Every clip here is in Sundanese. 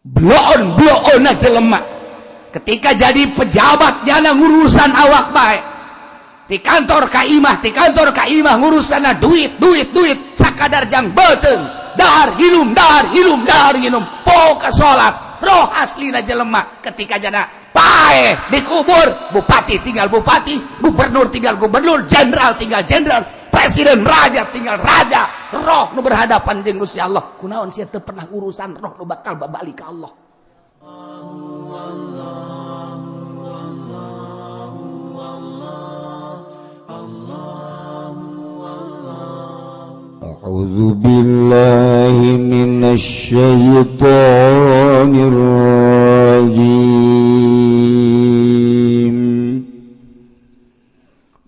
bloon jelema ketika jadi pejabat nyana ngurusan awak baik di kantor kaimah ngurusana duit sakadar jang beuteung dahar ginum poka salat roh aslina jelema ketika jana pae dikubur bupati tinggal bupati gubernur tinggal gubernur jenderal tinggal jenderal presiden raja tinggal raja roh nu berhadapan jeung Gusti Allah kunaon sia teu pernah urusan roh nu bakal babalik ka Allah. A'udzu billahi minasy syaithanir rajim.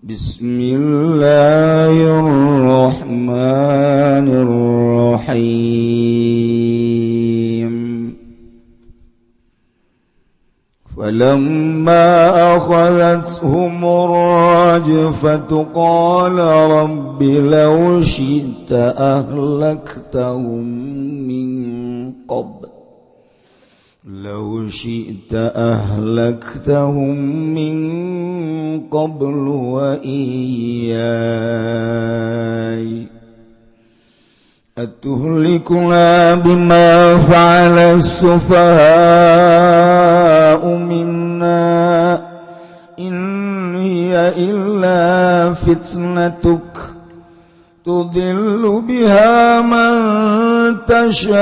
Bismillahirrahmanirrahim. Falamma akhadhathumur rajfatu qala rabbi law syi'ta ahlaktahum min qabl wa iyyai atuhlikuna bima fa'ala as-sufaha'u minna in hiya illa fitnatuk tudillu biha man tasha'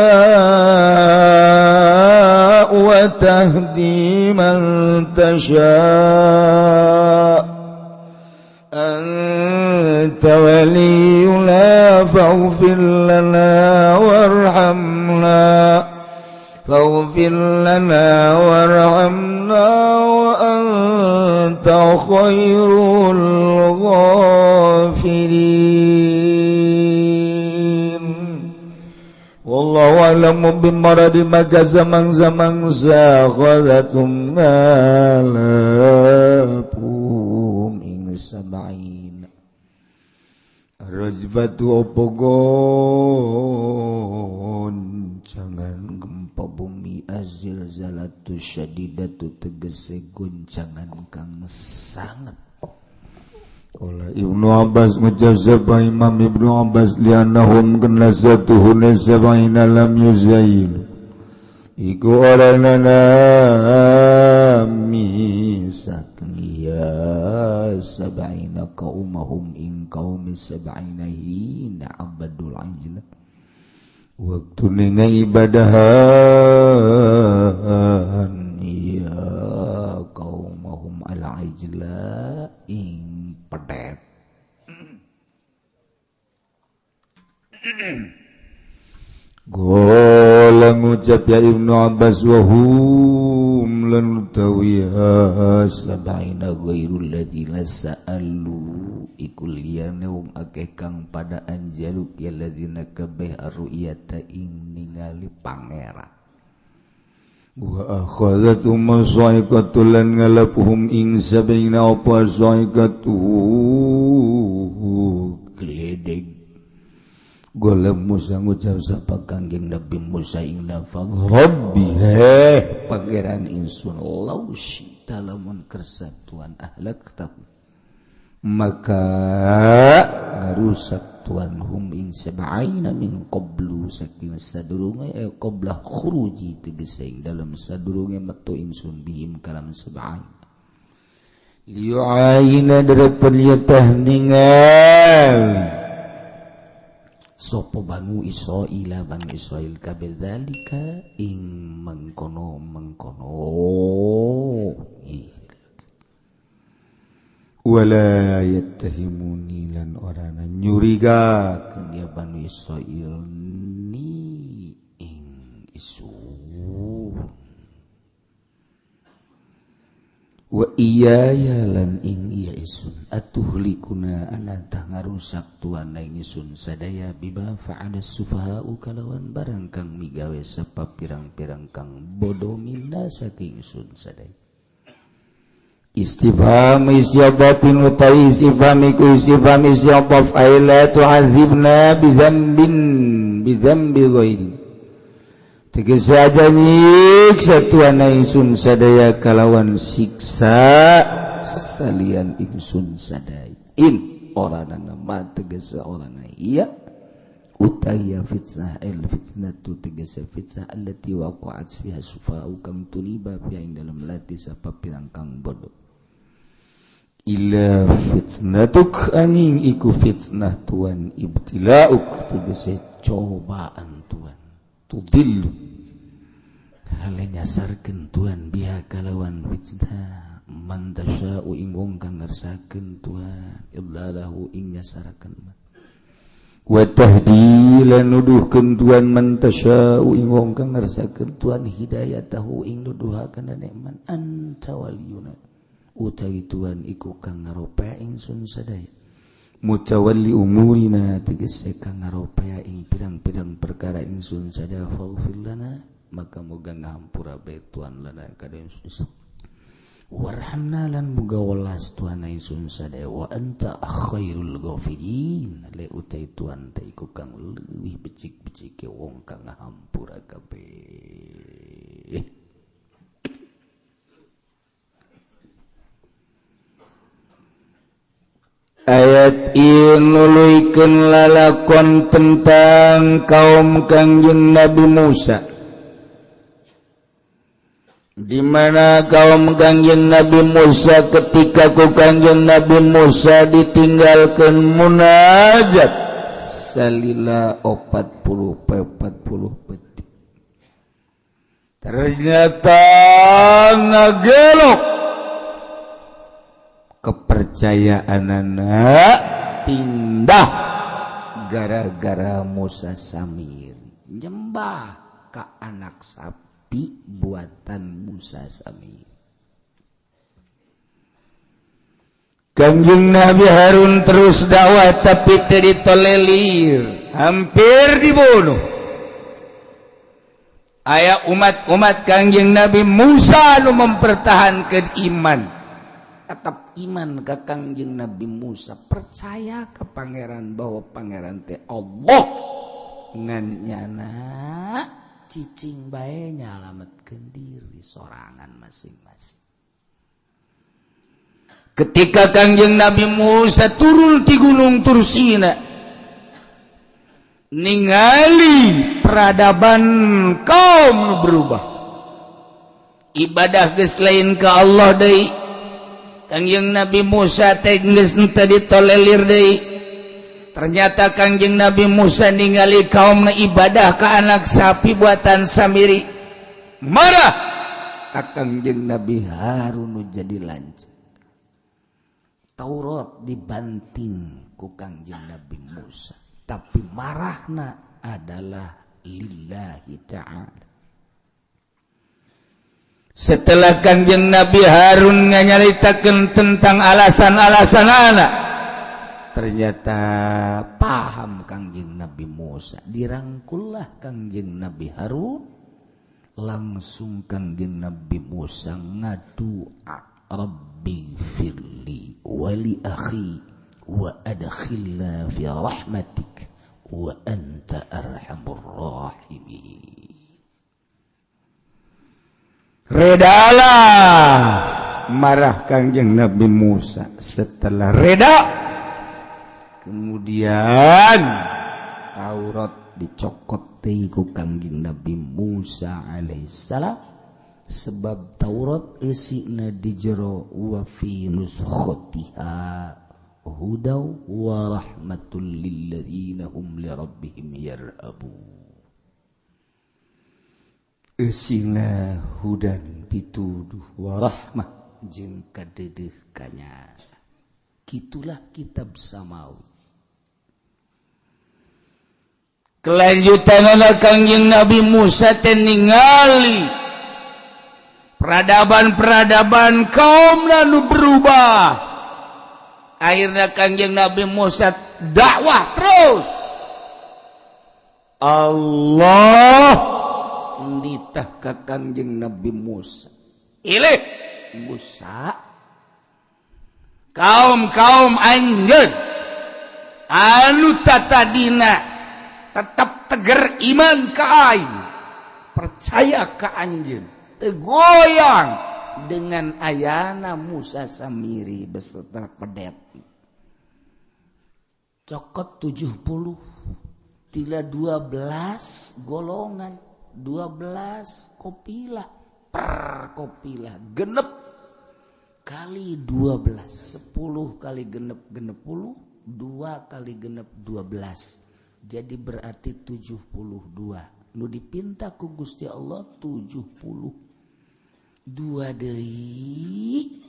wa tahdi man tasha' anta waliyuna faghfir lana warhamna wa anta khairul ghafirin. Wallahu a'lamu bimaradi maka zaman-zaman zaghadatum ngalapum ing sab'in rajbatu opogon jangan gempa bumi azilzalatu syadidatu tegese goncangan kang sangat. Qala Ibnu Abbas mujazaba Imam Ibnu Abbas liannahum kanazatuhu nasabaina lam yuzail iku orana misak ya sabaina qaumahum in qaumi sabaina hina abadul ajla waktu ninga ibadahan ya qaumahum al ajla in pedet Gola ngucap ya Ibnu Abbas wahum lan tawiha sabaina ghairul ladzina sa'alu ikul liyane wong akeh kang pada anjaluk ya ladzina kabeh aruyata ing ningali pangeran wa akhadhatum sa'iqatu lan ngalapuhum ing sabaina apa sa'iqatu gledeg golem Musa ngucap sapa kangjeng Nabi Musa ing lafaz Rabbi pangeran insun law syi'ta lamun kersa Tuhan ahlak tahu maka ngarusak Tuhan hum ing sab'aina min qablu saking sadurunge qabla khuruji tegese ing dalam sadurunge metu insun bihim kalam sab'ain liyu'ayina darat penliyatah ningali sopo Banu Israil kabedzalika ing mengkono wala yattahimuni lan orana nyurigakeun ya Banu Israil ni ing isu wa iyaya lan ing iya isun atuhlikuna anantah ngarusak Tuhan ing isun sadaya biba fa'ala sufaha'u kalawan barang kang migawe sapa pirang-pirang kang bodoh minna saking isun sadaya istifham isyadafin utai istifham iku istifham isyadaf ay la tu'adzibna bidhanbi ghairi Tegas aja nyik satuan ingsun sadaya kalawan siksa salian ingsun sadaya orana nama tegas orana iya utaya fitnah fitnatu tegas fitnah allati waqa'at fiha sufa'u kam tuniba fiha ing dalam lati sapa pirangkang bodoh illa fitnatuk anjing iku fitnah tuan ibtila'uk tegas cobaan tuan tudillu hale nyasarkeun tuan biha kalawan fitnah man tasya'u ing wong kang ngarsakeun tuan idlalahu ing nyasarakeun wa tahdilan nuduhkeun tuan man tasya'u ing wong kang ngarsakeun tuan hidayatahu ing nuduhakeun nikmat anta waliyuna utawi tuan iku kang ngaropea ingsun sadaya mutawalli umurina tegese kang ngaropea ing pirang-pirang perkara ingsun sadaya faghfir lana maka moga ngahampura bae tuan lana kada ingsun warhamna lan moga welas tuan ingsun sadaya wa anta khairul ghafirin le utai tuan ta iku kang leuwih becik-becike wong kang ngahampura kabeh. Ayat inuluikeun lalakon tentang kaum Kangjeng Nabi Musa, di mana kaum Kangjeng Nabi Musa ketika ku Kangjeng Nabi Musa ditinggalkan munajat salila 40 petik ternyata ngagelok kepercayaan anak tindah gara-gara Musa Samir nyembah ka anak sapi buatan Musa Samir. Kangjeng Nabi Harun terus dakwah tapi teu ditolerir, hampir dibunuh. Aya umat-umat Kangjeng Nabi Musa anu mempertahankan iman. Tetap iman ke Kangjeng Nabi Musa, percaya ke pangeran bahwa pangeran teh Allah ngan nyana cicing bae nyalametkeun diri sorangan masing-masing. Ketika Kangjeng Nabi Musa turun di Gunung Tursina ningali peradaban kaum nu berubah, ibadah geus lain ke Allah deui. Kangjeng Nabi Musa teh geus teu ditolerir deui. Ternyata Kangjeng Nabi Musa ningali kaumna ibadah ka anak sapi buatan Samiri. Marah ka Kangjeng Nabi Harun jadi lancar. Taurat dibanting ku Kangjeng Nabi Musa, tapi marahna adalah lillahi ta'ala. Setelah Kangjeng Nabi Harun nganyaritakeun tentang alasan-alasan anak, ternyata paham Kangjeng Nabi Musa. Dirangkullah Kangjeng Nabi Harun, langsung Kangjeng Nabi Musa ngadua, Rabbi firli wali akhi wa adkhilna fi rahmatik wa anta arhamur rahimin. Redalah marah Kangjeng Nabi Musa. Setelah reda, kemudian Taurat dicokot ku Kangjeng Nabi Musa alaihissalam, sebab Taurat isina di jero wa fi nuskhatiha hudaw wa rahmatul lil ladzina hum li rabbihim yarhabun. Isina hudan pituduh warahmah jeung kadeudeuk kanya. Kitulah kitab samawi. Kelanjutanna Kangjeng Nabi Musa teh ningali peradaban-peradaban kaum nu berubah. Akhirna Kangjeng Nabi Musa dakwah terus. Allah ditah ka Kangjeng Nabi Musa. Ilih Musa, kaum-kaum anjeun anu tatadina tetap teger iman ka aing, percaya ke anjeun goyang dengan ayana Musa Samiri beserta pedet cokot 70 tila 12 golongan 12 kopilah per kopilah genep kali 12 10 kali genep 2 kali genep 12 jadi berarti 72 nu dipinta ku Gusti Allah 72 deui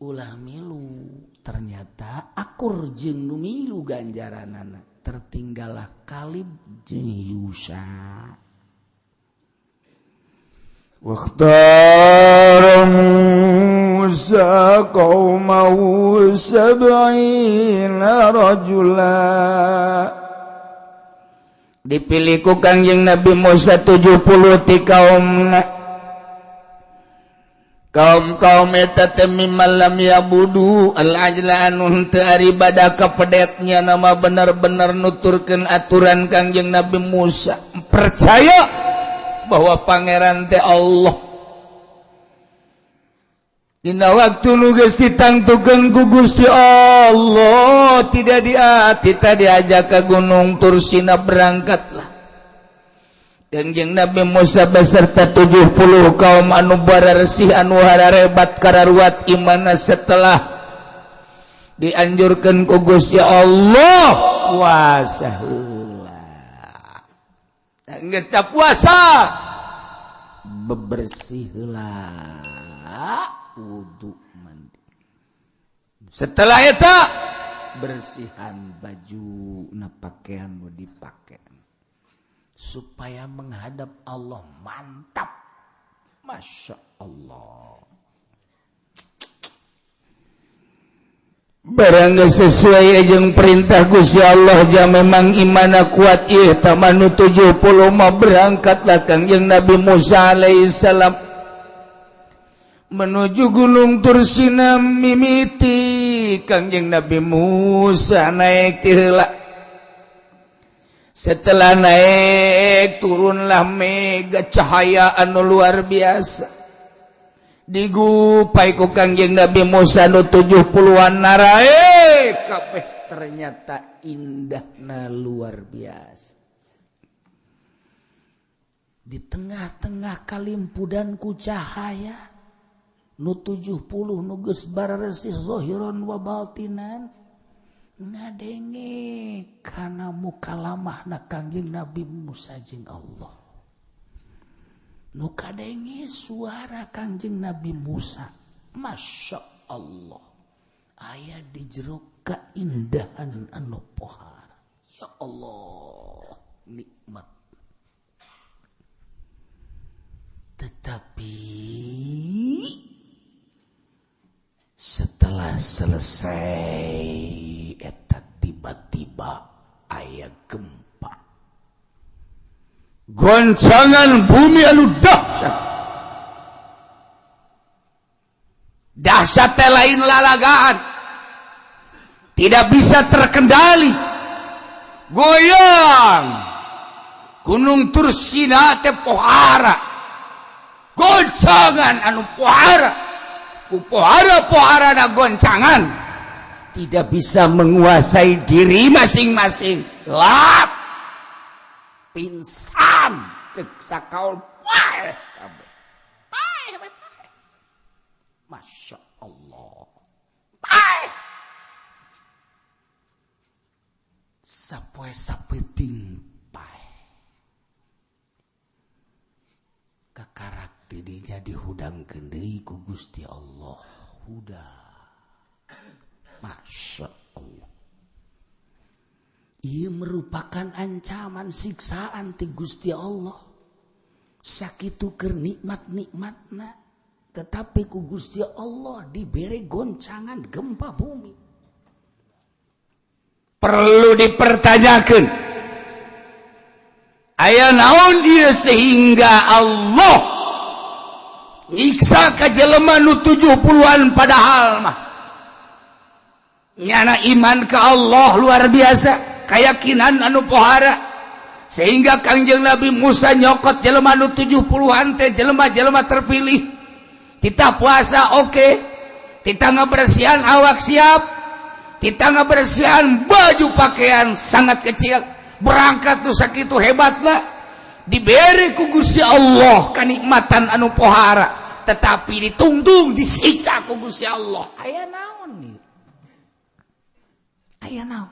ulah milu ternyata akur jeung nu milu ganjaranana tertinggalah Kalib jeung Yusha واختار موسى قومه 70 رجلا dipilih ku Kangjeng Nabi Musa 70 ti kaumna kaum eta teh mimman yabudu al-ajla anu teu ari ibadah ka pedetnya nama bener-bener nuturkeun aturan Kangjeng Nabi Musa percaya bahwa pangeran teh Allah dina waktu nu geus ditangtukeun ku Gusti Allah tidak diajak ke gunung Tursina berangkatlah Kangjeng Nabi Musa beserta 70 kaum anu bararesih anu hararebat kararuat imana setelah dianjurkeun ku Gusti Allah puasa heula geus puasa bebersih heula wudu mandi setelah eta bersihan baju na pakaian nu dipake supaya menghadap Allah mantap Masya Allah barang sesuai jeung perintah Gusti Allah ja memang imana kuat ieu tamanu 70 mah berangkatlah Kangjeng Nabi Musa alaihi salam menuju gunung Tursina mimiti Kangjeng Nabi Musa naik ti heula setelah naik turunlah mega cahaya anu luar biasa digupai ku Kangjeng Nabi Musa nu 70-an narae kabeh ternyata indahna luar biasa di tengah-tengah kalimpudan ku cahaya nu 70 nu geus bararesih zahiran wa batinan ngadenge kana mukalamahna Kangjeng Nabi Musa jeung Allah nu kadenge suara Kangjeng Nabi Musa Masya Allah aya di jero kaindahan anu pohara ya Allah nikmat tetapi setelah selesai eta tiba-tiba aya gempa goncangan bumi anu dahsyat teh lain lalagaan tidak bisa terkendali goyang gunung Tursina teh pohara goncangan anu pohara pohara na goncangan tidak bisa menguasai diri masing-masing lap pingsan cek sakaul wae kabeh Masya Allah bae sapoe sapeting pae kakarak tidinya dihudangkeun deui ku Gusti Allah hudah Masya Allah ieu merupakan ancaman siksaan ti Gusti Allah sakitu keur nikmat-nikmatna tetapi ku Gusti Allah dibere goncangan gempa bumi perlu dipertanyakan aya naon ieu sehingga Allah nyiksa ka jelema nu 70-an padahal mah nyana iman ka Allah luar biasa keyakinan anu pohara sehingga Kangjeng Nabi Musa nyokot jelema nu 70-an teh jelema-jelema terpilih. Kita puasa oke, kita ngabersihan awak siap, kita ngabersihan baju pakaian sangat kecil, berangkat tuh sakitu hebatna, diberi ku Gusti Allah kanikmatan anu pohara, tetapi ditungtung disiksa ku Gusti Allah. Aya naon ieu? Aya naon?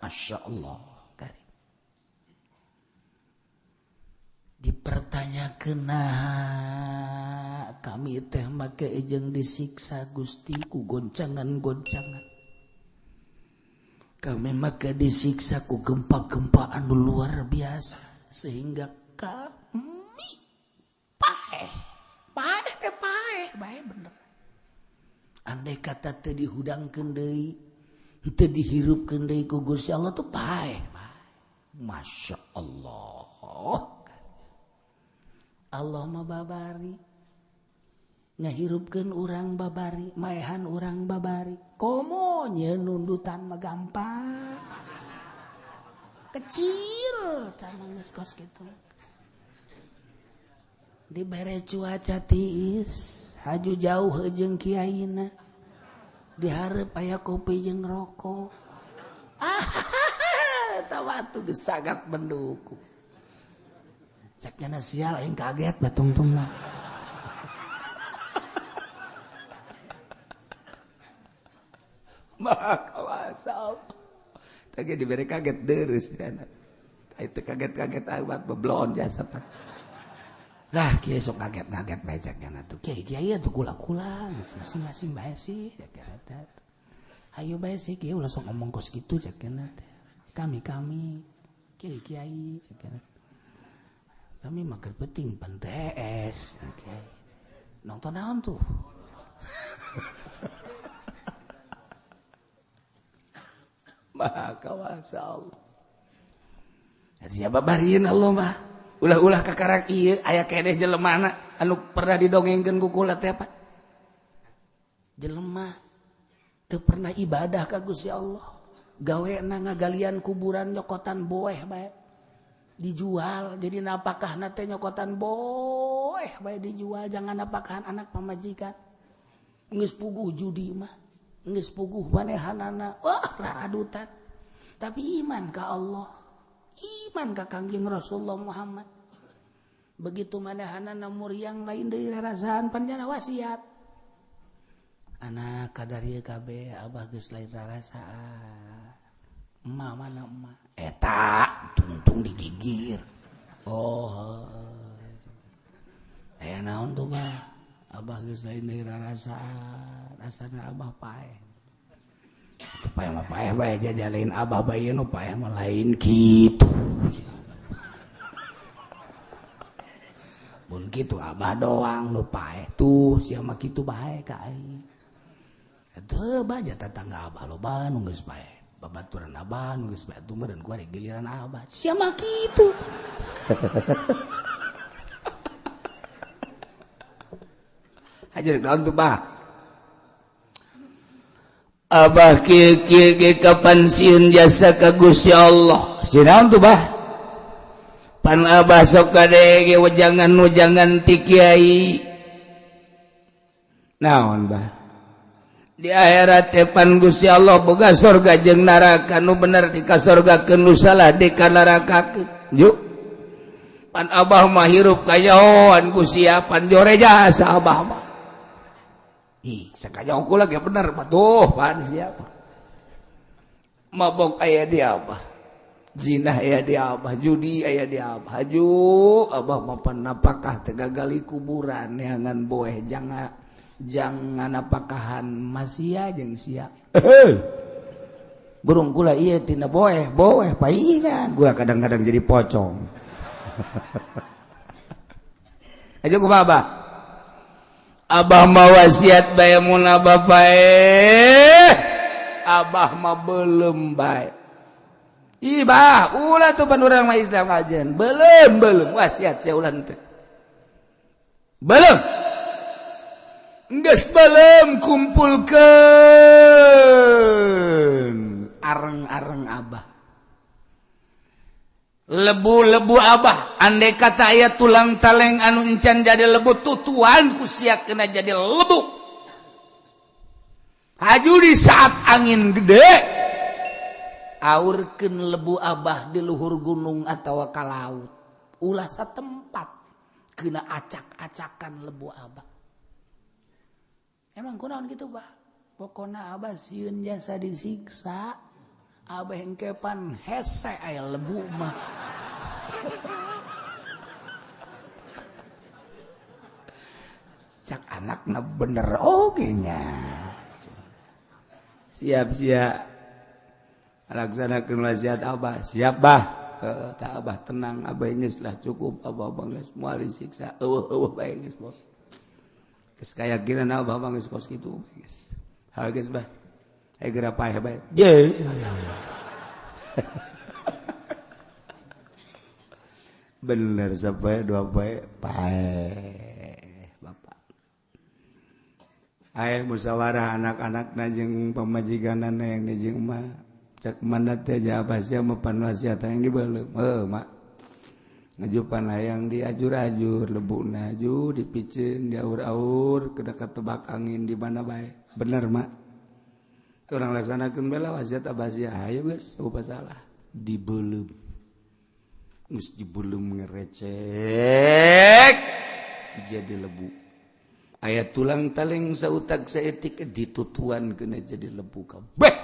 Masya Allah. Dipertanyakeun kami teh make ejeng disiksa Gusti ku goncangan-goncangan. Kami make disiksa ku gempa-gempa anu luar biasa sehingga kami paeh bener. Andai kata teu dihudangkeun deui, teu dihirupkeun deui ku Gusti Allah tuh paeh. Masya Allah. Allah mah babari ngahirupkeun urang babari, maehan urang babari, komo nya nundutan mah gampang kecil tamang geus kos kitu. Dibere cuaca tiis haju jauh jeung kiaina, dihareup aya kopi jeung rokok, eta waktu geus sangat mendukung. Ceknya sial aing kaget batungtungna. Maka wasal. Tadi diberi kaget deres dana. Itu kaget-kaget amat beblon jasa. Lah kieu sok kaget-kaget bae cekna tuh. Kiai atuh kula-kula masing-masing bae sih cekna. Hayu bae sih kieu ulah sok ngomong kos kitu cekna teh. Kami kiai cekna. Kami mager penting pentes. Okay. Nonton naon tuh? Maka wasal. Jadi babarian Allah mah. Ulah-ulah kakarak ieu aya keneh jelemana anu pernah didongengkeun ku kula teh apa? Jelema teu pernah ibadah ka Gusti Allah. Gawena ngagalian kuburan nyokotan boeh bae. Dijual jadi napakah nate nyokotan boeh bae dijual, jangan napakahan anak pamajikan. Geus puguh judi mah, geus puguh manehanana, wah raradutan. Tapi iman ka Allah, iman ka Kangjeng Rasulullah Muhammad. Begitu manehanana muriang lain deui rarasaan panjana wasiat. Anak kadarieu kabeh abah geus lain rarasaan. Emak mana emak? Eta tungtung digigir. Oh, aya naon tuh bah? Abah geus lain deui rarasaan, rasana abah paeh. Paeh mah paeh bae jajaleun abah bae nu paeh mah lain kitu. Mun kitu abah doang nu paeh tuh sia mah kitu bae ka aing. Atuh baja tetangga abah loba nu geus paeh. Babaturan abah nu geus bae atuh meureun ku ari giliran abah. Sia mah kitu. Hajar naon tuh bah? Abah kieu ge kapan sieun jasa ka Gusti Allah. Sinaon tuh bah? Pan abah sok kade ge wejangan-wejangan ti kiai. Naon bah? Di akhirat pan Gusti Allah boga surga jeung neraka, nu bener di ka surgakeun, nu salah di ka nerakakeun. Juk. Pan abah mah hirup kayahoan Gusti pan jore jasa abah mah. Ih, sakanya aku lagi bener batuh pan siapa? Mabok aya di abah. Zina aya di abah, judi aya di abah. Haju abah mah panapakah tegagali kuburan neangan boeh jangan apakahan masia jeung sia. Burung kula ieu tina boeh paingan. Kula kadang-kadang jadi pocong. Aja ku babah. Abah mah wasiat bae mun abah bae. Abah mah belum bae. Ibah, ulah tuh pan urang mah Islam ngajen. Belum wasiat saya ulah teh. Belum. Geus belum kumpulkeun areng-areng abah. lebu-lebu Abah andai kata aya tulang taleng anu encan jadi lebu tutuan ku sia kena jadi lebu haju di saat angin gede aurkeun lebu Abah di luhur gunung atawa ka laut ulah satempat kena acak-acakan lebu Abah emang kunaon gitu Pak pokona Abah sieun jasa disiksa Abah hengkepan hese aya lebu mah. Cak anakna bener oge nya. Siap-siap. Laksanakeun wasiat Abah. Siap bah. Tak Abah tenang Abah geus lah cukup Abah geus moal disiksa. Eueuh bae geus bos. Geus kayakinan Abah geus kos kitu geus. Hal geus bah. Gerapa ya baik. Bener sampai dua baik bapak. Ayah musyawarah anak-anak najeng pemajikan yang najeng mah cak mana teh apa sih mapan wasiat yang dibelem. Mak ngajupan hayang diajur-ajur lebu naju dipicen diaur-aur kedekat tebak angin di mana baik. Bener mak. Orang laksanakeun bela wasiat Abah sia hayu geus eueuh salah dibeuleum geus dibeuleum ngerecek jadi lebu aya tulang taleng sautag saeutik ditutuan kena jadi lebu kabeh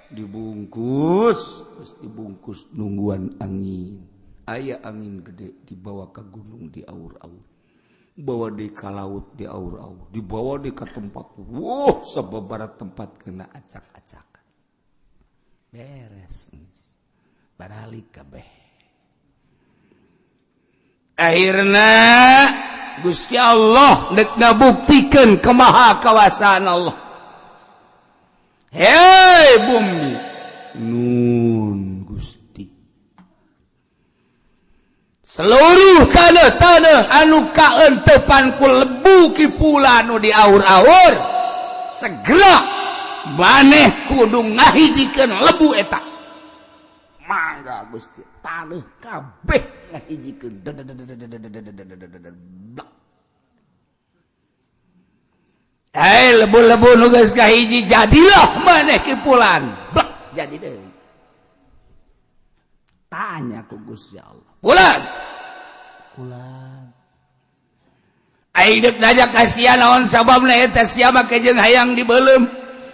dibungkus geus dibungkus nungguan angin aya angin gede dibawa ke gunung di aur-aur bawa di ka laut di aur-aur dibawa di ka tempat sababarat tempat kena acak-acakan beres baralik kabeh akhirna Gusti Allah dek ngabuktikeun kemahakawasaan Allah hei bumi nun seluruh tanah anu kaentepan ku lebu kipula anu di aur-aur segera maneh kudu ngahijikeun lebu eta mangga Gusti tanah kabeh ngahijikeun lebu-lebu nu geus kahiji jadilah maneh kipulan jadi deui tanya ku Gusti Allah pulang aidek daja kasihan naon sababna eta sia make jeung hayang dibeuleum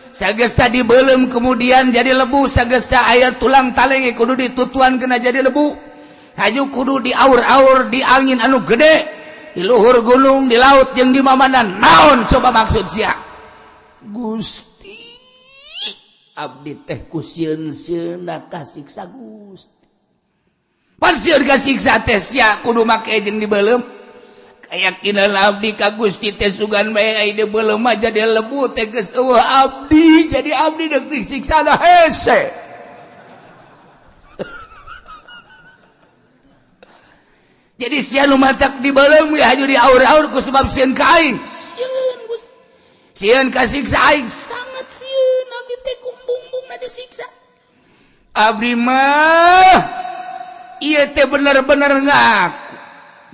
sagesta dibeuleum kemudian jadi lebu sagesta aya tulang taleng kudu ditutuan kena jadi lebu haju kudu di aur-aur di angin anu gede di luhur gunung di laut jeung di mamanan naon coba maksud sia Gusti abdi teh ku sieun-sieun kasiksa Gusti pan sieun kasiksa teh sia kudu make jeung dibeuleum keyakinan abdi ka Gusti teh sugan bae ai dibeuleum mah jadi lebu teh geus eueuh abdi jadi abdi deuk disiksa da hese jadi sia nu matak dibeuleum we haju di aur-aur ku sebab sieun ka aing sieun Gusti sieun kasiksa aing sangat sieun abdi teh kumbung-bungna disiksa abdi mah ieu teh bener-bener ngaku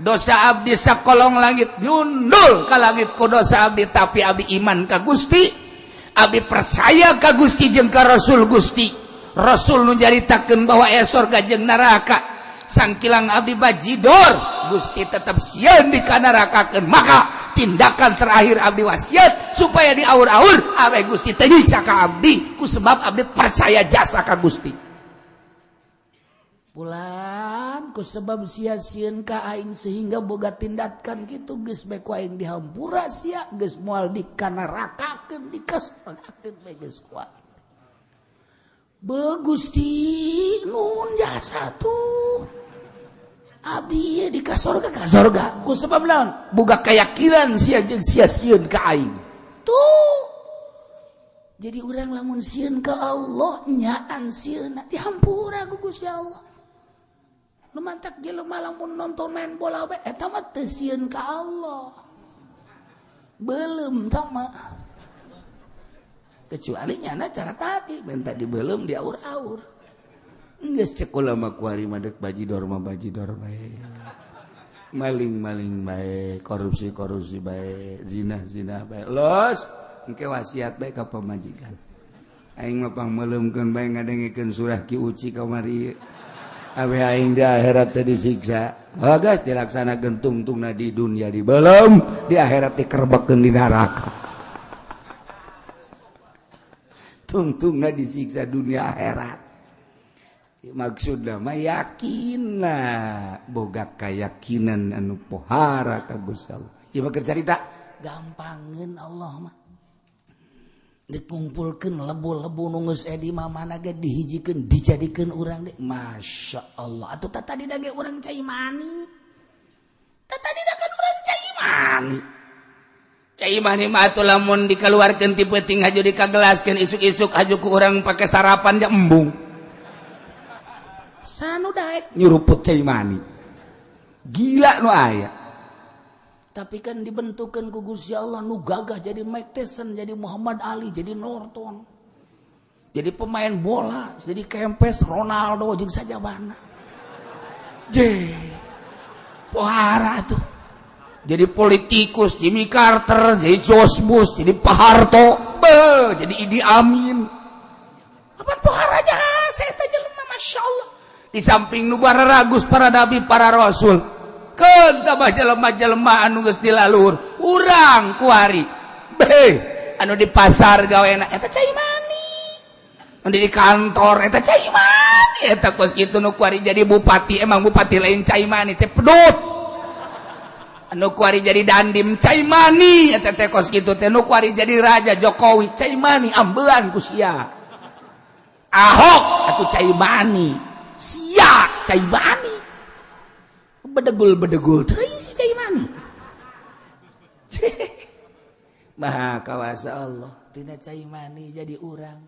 dosa abdi sakolong langit nyundul ka langit ku dosa abdi tapi abdi iman ka Gusti abdi percaya ka Gusti jeung ka Rasul Gusti Rasul nu nyaritakeun bahwa aya surga jeung neraka sangkilang abdi bajidor Gusti tetap sieun di ka nerakakeun maka tindakan terakhir abdi wasiat supaya di aur-aur awe Gusti teh nyiksa ka abdi ku sebab abdi percaya jasa ka Gusti pulan ku sebab sia sieun ka aing sehingga boga tindakan kitu geus bae ku aing dihampura sia geus moal dikanarakakeun dikasmanakeun bae geus ku aing Gusti nun jasa tuh abdi ieu di ka sorga ku sebab naon boga keyakinan sia jeung sia sieun ka aing tuh jadi urang lamun sieun ka Allah nyaan sieunna dihampura ku Gusti Allah lumantak jelema lamun nonton main bola bae eta mah teu sieun ka Allah beuleum tah mah kecuali nyana cara tadi minta dibeuleum di aur-aur geus cek ulama kuari madek bajidor mah bajidor bae. Maling bae, korupsi bae, zina bae. Los engke wasiat bae ka pamajikan. Aing mah pangmeuleumkeun bae ngadengikeun surah Ki Uci kamari. Awe aing di akhirat teh disiksa. Bagas dilaksanakeun tungtungna di dunia di belum di akhirat dikerbekeun di neraka. Tungtungna disiksa dunia akhirat. Maksudna mah yakin lah boga kayakinan anu pohara ka Gusti Allah. Ieu keur carita gampangeun Allah mah. Dikumpulkeun lebu-lebu nu geus edi mah mana ge dihijikeun dijadikeun urang deh. Masya Allah. Atuh tadi dage urang cai mani. Tadi dage urang cai mani. Cai mani mah atuh lamun dikeluarkeun ti peuting haju dikagelaskeun isuk-isuk haju ku urang pake sarapan ja embung. Sanu daek nyuruput cai mani. Gila nu aya. Tapi kan dibentukkan ku Gusti Allah nu gagah jadi Mike Tyson, jadi Muhammad Ali, jadi Norton. Jadi pemain bola, jadi Kempes, Ronaldo jeung sajabana. Pohara tuh. Jadi politikus, Jimmy Carter, jadi George Bush, jadi Pak Harto, jadi Idi Amin. Apa pohara jasa eta jelema Masya Allah. Di samping nu bararagus para nabi, para rasul. Keun tambah jelema-jelema anu geus dilalur. Urang kuari. Anu di pasar gawena eta cai mani. Anu di kantor eta cai mani. Eta kos kitu nu kuari jadi bupati, emang bupati lain cai mani, cepedut. Anu kuari jadi dandim cai mani, eta teh kos kitu teh nu kuari jadi raja Jokowi cai mani ambean ku sia. Ahok atuh cai mani. Sia cai mani. Bedegul teuing si cai mani. Maha kawasa Allah, tina cai mani jadi urang.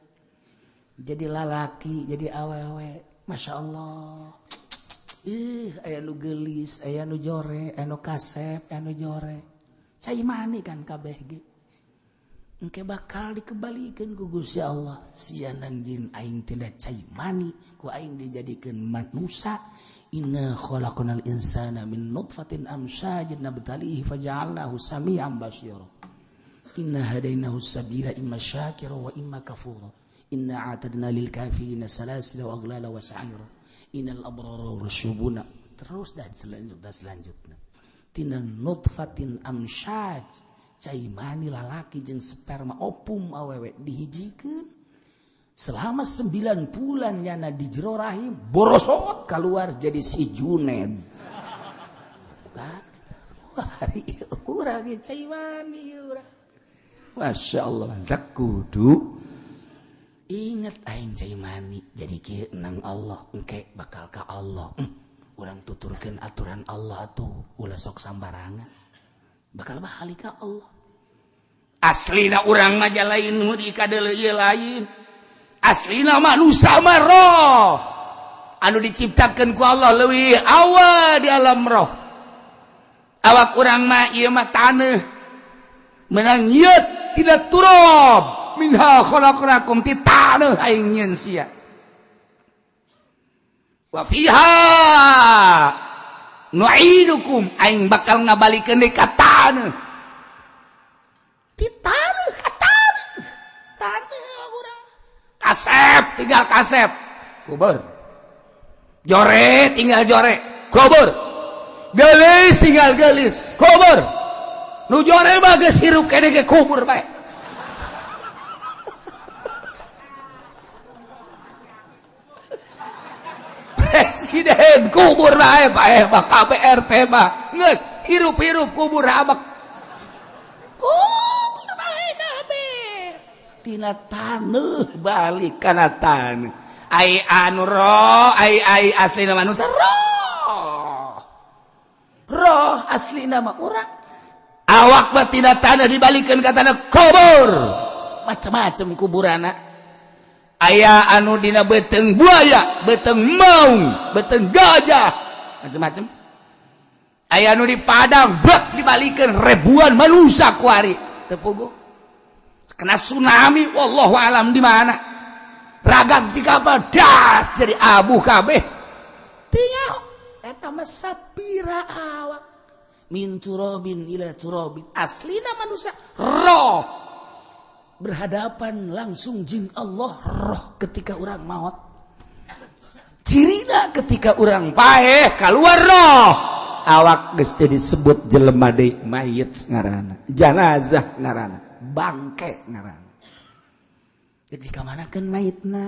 Jadi lalaki, jadi awewe. Masya Allah. Aya nu geulis, aya nu jore, aya nu kasep, aya nu jore. Cai mani kan kabeh ge. Engke bakal dikembalikeun ku Gusti Allah. Sianang jin aing tina cai mani, ku aing dijadikeun manusia. Inna khalaqnal insana min nutfatin amsyajin nabtalihi faja'alnahu sami'an basyira. Inna hadainahu sabila imma syakira wa imma kafura. Inna a'tadna lil kafirina salasila wa aghlala wa sa'ira. Innal abrara yushubuna. Terus dan selanjutnya. Tina nutfatin amsyaj. Cai mani lalaki jeung sperma opum awewe dihijikeun. Selama 9 bulan nyana di jero rahim borosot keluar jadi si Juned. Kan? Wah, urang ge cai mani urang. Masya Allah, dak kudu ingat aing cai mani jadi kieu nang Allah engke bakal ka Allah. Urang tuturkeun aturan Allah tuh ulah sok sambarangan. Bakal bali ka Allah. Aslina urang mah lain nu dikadeuleu ieu lain. Aslina manusia mah roh anu diciptakeun ku Allah leuwih awal di alam roh. Awak urang mah ieu mah taneuh menang nyieut tina turab minha khalaqnakum ti taneuh aing nyieun sia. Wa fiha nu'idukum aing bakal ngabalikeun deui ka taneuh. Ti taneuh ka taneuh. Kasep tinggal kasep kubur, jore tinggal jore kubur, gelis tinggal gelis kubur, nu jore mah geus hirup kene ge kubur bae. Presiden kubur bae mah KBR teh mah geus hirup-hirup kubur abak. Kubur bae kabeh. Tina taneuh balik kana taneuh. Ai anu roh, ai aslina manusia roh. Roh aslina mah urang. Awak mah tina taneuh dibalikeun ka taneuh kubur. Macam-macam kuburana. Aya anu dina beuteung buaya, beuteung maung, beuteung gajah, macam-macam. Aya anu di padang, bek dibalikeun ribuan manusia ku ari. Teu puguh. Kena tsunami, wallahu alam di mana. ragag di kapal das jadi abu kabeh tinggal eta mah sapira awak min turabin ila turabin aslina manusia roh berhadapan langsung jeung Allah roh ketika urang maut cirina ketika urang paeh keluar roh awak geus teu disebut jelema deui mayit ngaranna janazah ngaranna bangke ngaranna dek dikamanakeun mayitna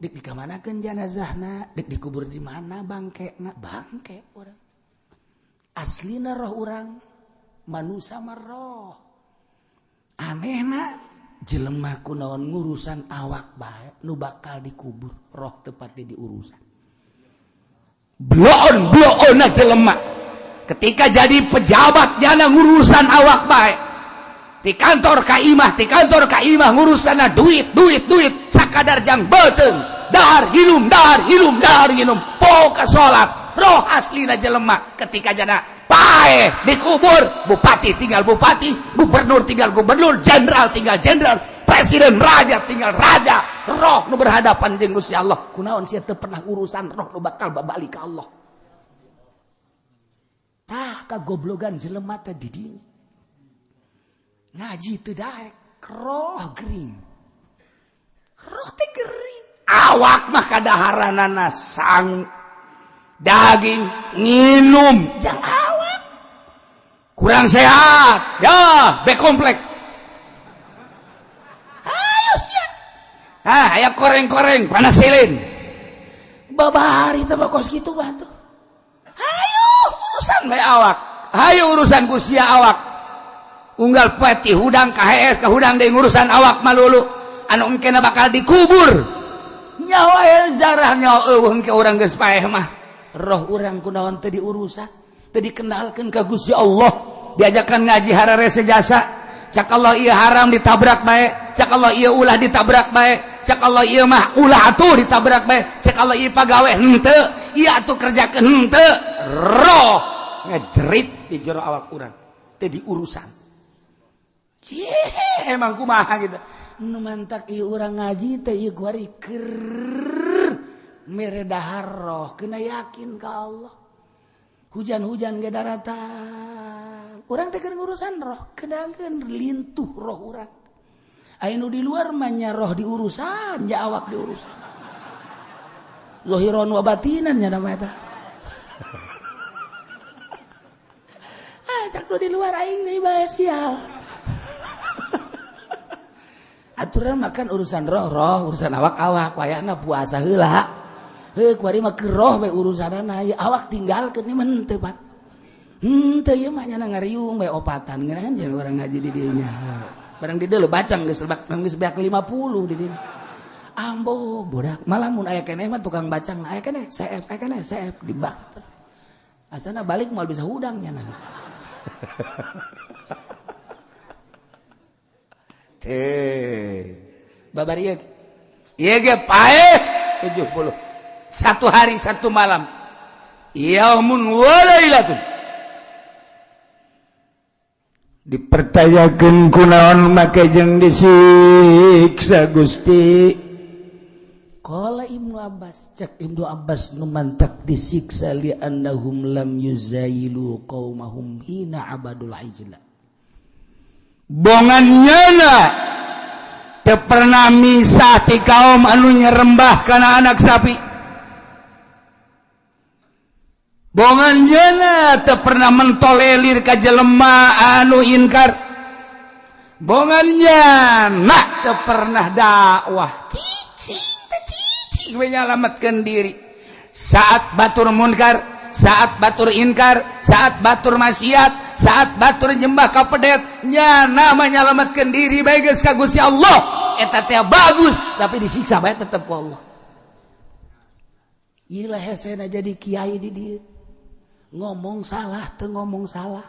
dek dikamanakeun janazahna dek dikubur di mana bangkena bangke urang aslina roh urang manusia mah roh anehna jelema kunaon ngurusan awak bae nu bakal dikubur roh tepatnya diurusan bloon jelema ketika jadi pejabat jana ngurusan awak bae di kantor kaimah ngurusana duit sakadar jang beuteung dahar hilum poka salat roh aslina jelema ketika jana pae dikubur bupati tinggal bupati gubernur tinggal gubernur jenderal tinggal jenderal presiden raja tinggal raja roh nu berhadapan jeung Gusti Allah kunaon sia teu pernah urusan roh nu bakal babalik ka Allah tah kagoblogan jelema teh di dieu ngaji teu daek roh gering roh teh gering awak mah kadaharanana sang daging nginum jang awak kurang sehat ya be komplek ayo sia aya koreng-koreng panasilin babahari teh kos kitu mah tuh ayo urusan bae awak ayo urusan ku sia awak unggal peti hudang KHS ka hudang deui ngurusan awak malulu anu engkena bakal dikubur nyawa zarah nyawa eueuh ke urang geus paeh mah roh urang kunaon teu diurusan teu dikenalkeun ka Gusti Allah diajakan ngaji hararese jasa cak Allah ieu haram ditabrak bae cak Allah ieu ulah ditabrak bae cak Allah ieu mah ulah atuh ditabrak bae cak Allah ieu pagawe henteu ieu atuh kerjakeun henteu roh ngejerit di jero awak urang teu diurusan emang kumaha gitu nu mantak ieu urang ngaji teh ieu kuari keur mere dahar roh kena yakin ka Allah hujan-hujan ge daratan urang teh keur ngurusan roh kedangeun lintuh roh urang aya nu di luar mah nya roh diurusan nya awak diurusan zahiron wa batinan nya nama eta cak nu di luar aing deui bae sial aturan makan urusan roh urusan awak wayahna puasa heula kuari mah keur roh bae urusanana ya awak tinggalkeun ieu mah teu pat teu ieu mah nya ngariung bae opatan ngeunaan jeung urang ngaji di dieu nya barang di dieu bacang geus beak 50 di dieu ambo budak malah mun aya keneh mah tukang bacang aya keneh CF di bak asana balik moal bisa hudang nya babarieu ieu ge pae 70 satu hari satu malam yaumun wa lailatun dipertayakeun kunaon make jeung disiksa Gusti qala Ibnu Abbas cek Ibnu Abbas nu mantak disiksa li annahum lam yuzailu qaumahum hina abadul ijla bongannyana teu pernah misah ti kaum anu nyerembah kana anak sapi bongannyana teu pernah mentolelir ka jelema anu inkar bongannyana teu pernah dakwah cicing we nyalametkeun diri saat batur munkar saat batur inkar saat batur maksiat saat batur nyembah ka pedet nya nama nyalametkeun diri bae geus ka Gusti Allah eta teh bagus tapi disiksa bae tetep ku Allah ieu hesena jadi kiai di dieu ngomong salah teu ngomong salah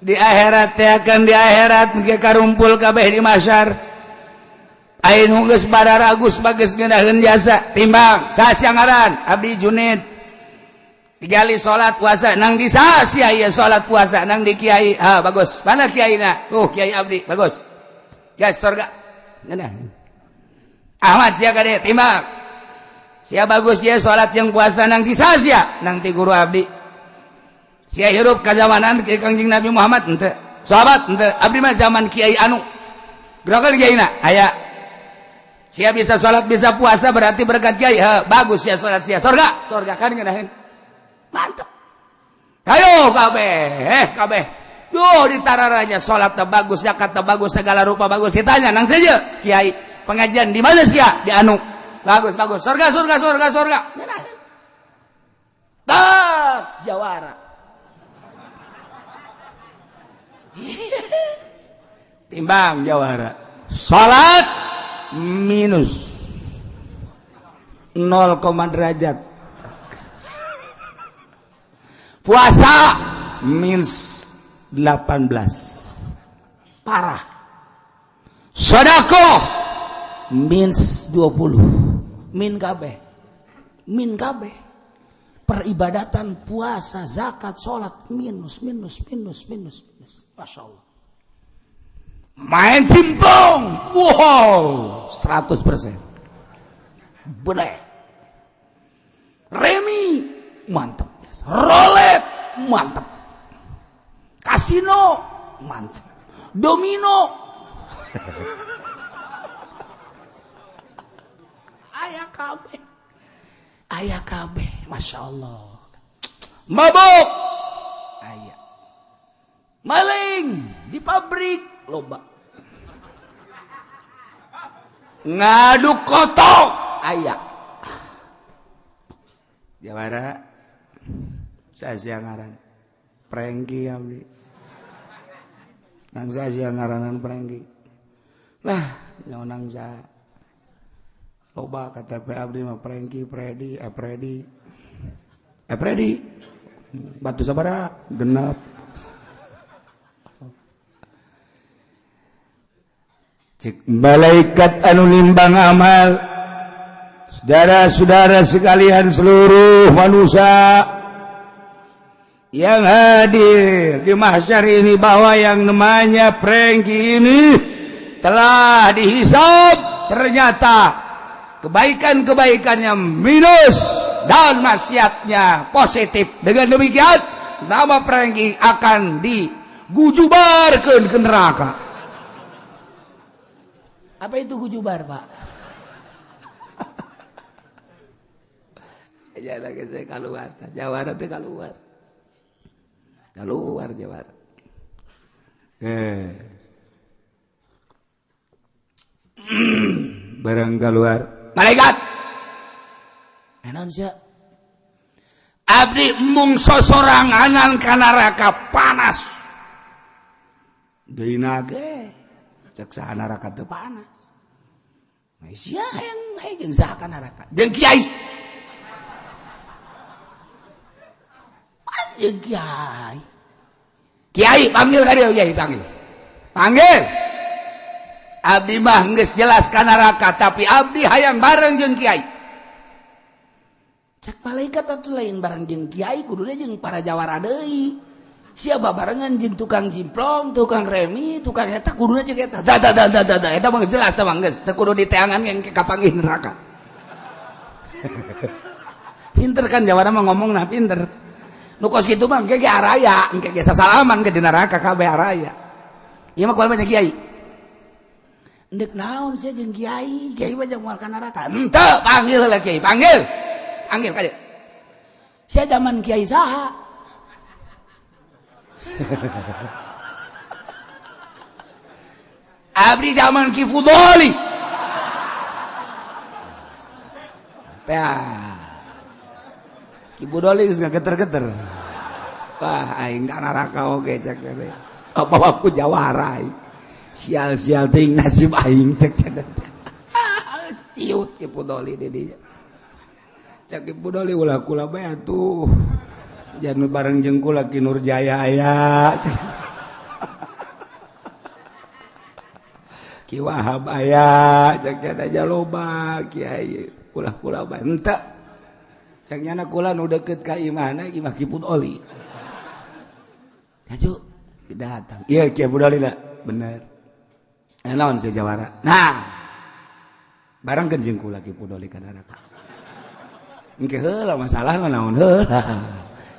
di akhirat teh akan di akhirat ge karumpul kabeh di masyar ain geus badar agus bageus ngeunaheun jasa timbang saha sia ngaran Abdi Junid digali salat puasa nang di sasia ieu salat puasa nang di kiai bagus mana kiaina kiai abdi bagus guys surga ngeunah Ahmad sia kade timbang sia bagus ieu salat jeung puasa nang di sasia nang ti guru abdi sia hirup ka zamanan Kangjeng Nabi Muhammad henteu sahabat henteu abdi mah zaman kiai anu gerakan kiaina aya sia bisa salat bisa puasa berarti berkat kiai bagus sia salat sia surga kan ngeunaheun mantap ayo kabeh tuh ditararanya salat teh bagus zakat teh bagus segala rupa bagus ditanya nang saja kiai pengajian di mana sia di anu bagus surga tak jawara timbang jawara salat minus 0, derajat puasa minus 18 parah sedekah minus 20 min kabeh peribadatan puasa zakat salat minus Masya Allah main simplong wow 100% bener remi mantap rolet mantap kasino mantap domino ayah kabeh Masya Allah mabuk ayah maling di pabrik loba ngaduk kotok ayah jawara saya ngaran prengki abdi nang saya ngaranan prengki lah nyaonang sa loba KTP abdi mah prengki Predi batu sabaraha genep cik malaikat anu nimbang amal saudara-saudara sekalian seluruh manusia yang hadir di mahsyar ini bahwa yang namanya prengki ini telah dihisab ternyata kebaikan-kebaikannya minus dan maksiatnya positif. Dengan demikian nama prengki akan digujubarkeun ke neraka. Apa itu gujubar, Pak? Jangan saya keluar, jawara teh keluar. Keluar jawara. Barang keluar. Malaikat. Enon sia. Abdi mung sosoranganan ka neraka panas. Deuna ge cek saha neraka teu panas. Sia hayang jeung saha ka neraka? Jeung kiai. Jeung kiai. Kiai panggil ka dieu kiai panggil. Panggil. Abdi mah geus jelas ka neraka tapi abdi hayang bareng jeung kiai. Cek malaikat atuh lain bareng jeung kiai kuduna jeung para jawara deui. Sia babarengan jeung tukang jimplong, tukang remi, tukang eta kuduna jeung eta. Da eta mah jelas tah geus teu kudu diteangan yang kapanggih neraka. Pinter kan jawara mah ngomongna pinter. Nu kos kitu mah engke ge araya, engke ge sasalaman ke di neraka kabeh araya. Ieu mah kumaha kiai. Endek naon sia jeung kiai, kiai mah jeung moal ka neraka. Henteu, panggil heula kiai, panggil. Panggil ka dieu. Sia zaman kiai saha? Abdi zaman Ki Fudoli. Ki Fudoli geus ngageter-geter. Wah, aing ka neraka oge cek teh. Apa aku jawara. Sial-sial ting nasib aing cek cenah. Ciut Ki Fudoli di dieu. Cek Ki Fudoli ulah kula bae atuh. Jangan bareng jeung kula Ki Nurjaya aya. Ki Wahab aya, cek cenah aja loba kiai. Ulah kula bae henteu. cangnyana kula nu deket ka imahna imah Kipun Oli. Aju datang. Iya Ki Budoli da, bener. Naon si Jawara. Nah. Barang jeung kula Ki Budoli ka neraka. Engke heula masalahna naon heula.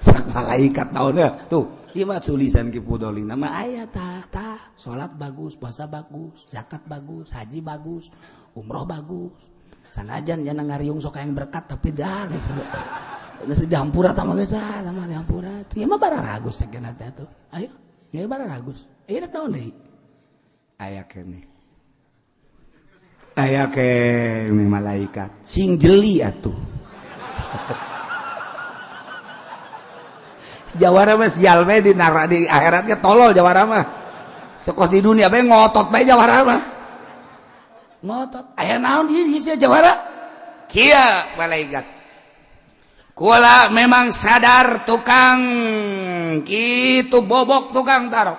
Sak malaikat naon heula. Tuh, ieu mah tulisan Ki Budoli nama aya tah. Salat bagus, puasa bagus, zakat bagus, haji bagus, umroh bagus. Sanajan jangan ngariung sok yang berkat tapi dah geus dihampura tah mah geus mah dihampura. Ieu mah barang ragus sakeuna teh tuh. Ayo, ieu barang ragus. Ieu naon deui? Aya keneh. Aya keneh malaikat sing jeli atuh. Jawara mah sial we di akhirat ge tolol jawara mah. Sekos di dunia bae ngotot bae jawara mah. Ngotot aya naon di hiji Jawara kieu malaikat kula memang sadar tukang kitu bobok tukang taro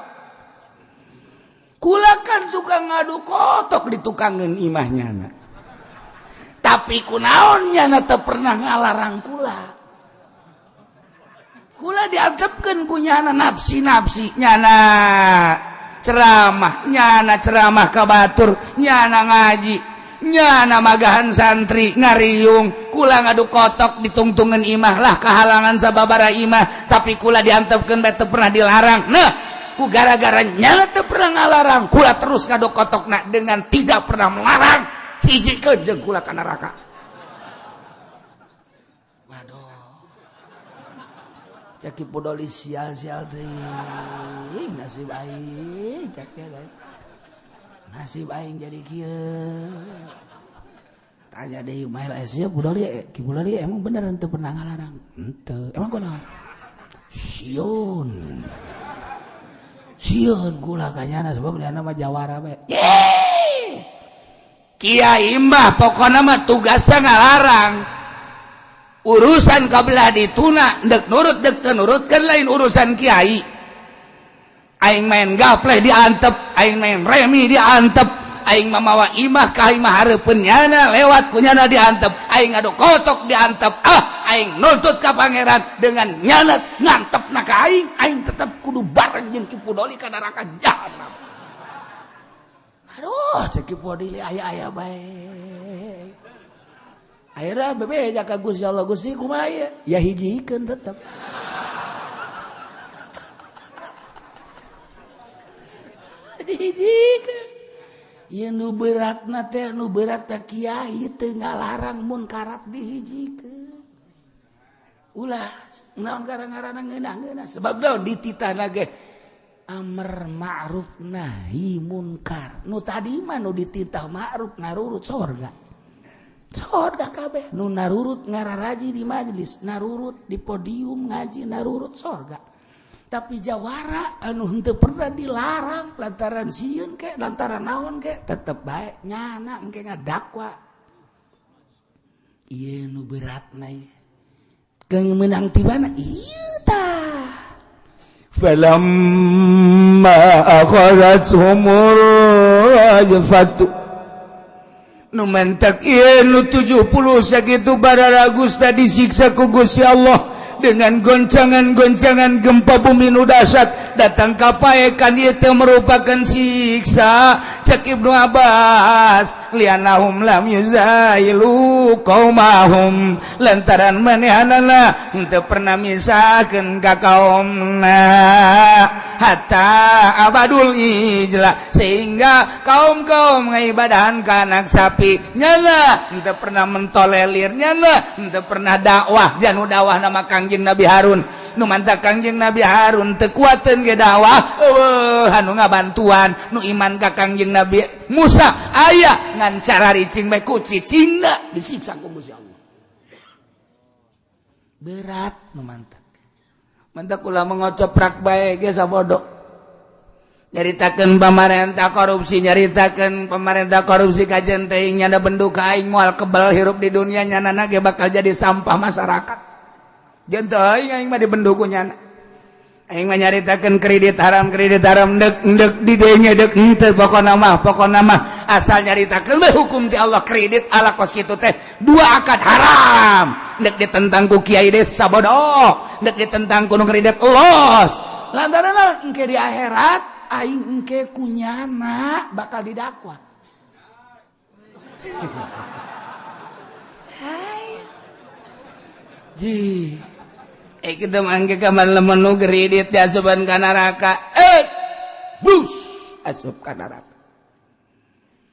kula kan tukang ngadu kotok di tukangeun imahnyana tapi kunaon nyana teu pernah ngalarang kula diantepkeun ku nyana nafsi nyana ceramah nyana ceramah ka batur nyana ngaji nyana magahan santri ngariung kula ngadu kotok ditungtungan imah lah kahalangan sababara imah tapi kula diantepkeun bae teu pernah dilarang nah ku gara-gara nyana teu pernah ngalarang kula terus ngadu kotokna dengan tidak pernah melarang hijikeun jeung kula ka neraka. Caki Budoli sial teh nasib aing cak nasib aing jadi kieu tanya deui mail sia Budoli Ki Budoli emang bener henteu pernah ngalarang henteu emang kunaon sieun kula kanyana sebab liana mah Jawara bae Kiai mah pokona mah tugasna ngalarang urusan kabelah dituna dek nurut dek tenurutkan lain urusan kiai aing main gapleh diantep aing main remi diantep aing mamawa imah ka imah hareupeun nyana lewat kunyana diantep aing adu kotok diantep aing nuntut ka pangeran dengan nyana ngantepna ka aing tetep kudu bareng jeung Ki Budoli ka neraka jahanam. Aduh cek Ki Budoli aya-aya bae akhirnya bebe jaka Gusti Allah Gusti kumaha ya hijikeun tetep hijikeun ieu nu beratna teh nu berat teh kiai teu ngalarang mun karat dihijikeun ulah naon garang-garana ngeunah-ngeunah sebab naon dititahna ge amr ma'ruf nahi munkar nu tadi mah nu dititah ma'ruf narurut surga kabeh nu narurut ngararaji di majelis narurut di podium ngaji narurut surga tapi Jawara anu henteu pernah dilarang lantaran sieun ke lantaran naon ke tetep bae nyana engke ngadakwa ieu nu beratna keung meunang tibana ieu tah falamma akhadhat humur ajfatu nu mentek ieu nu 70 sakitu barara Gusta disiksa ku Gusti Allah dengan goncangan-goncangan gempa bumi nu dahsyat datang kapaekan ieu teh merupakan siksa cek Ibnu Abbas lianahum lam yuzailu qaumahum lantaran manehanana henteu pernah misahkeun ka kaumna hatta abadul ijla sehingga kaum-kaum ngibadahan ka anak sapi nyana henteu pernah mentolelir nyana henteu pernah dakwah janu dakwah nama Kangjeng Nabi Harun nu mantap Kangjeng Nabi Harun teu kuateun ge dakwah anu ngabantuan nu iman ka Kangjeng Nabi Musa aya ngan cara ricing bae ku cicingna disiksa ku Gusti Allah berat nu mantap ulah mengocoprak bae ge sabodo nyaritakeun pamarentah korupsi kajen teh nyana benduk aing moal kebal hirup di dunia nyanana ge bakal jadi sampah masyarakat jeung teu aing mah dibenduk ku nyana aing mah nyaritakeun kredit haram deuk di dieu deuk henteu pokona mah asal nyaritakeun we hukum ti Allah kredit ala kos kitu teh dua akad haram nek ditentang ku kiai desa bodoh nek ditentang ku nu kredit los lantaran engke di akhirat aing engke kunyana bakal didakwa hai ji kita mangke kamar lemon nu kredit diasupan ka neraka bus asup ka neraka.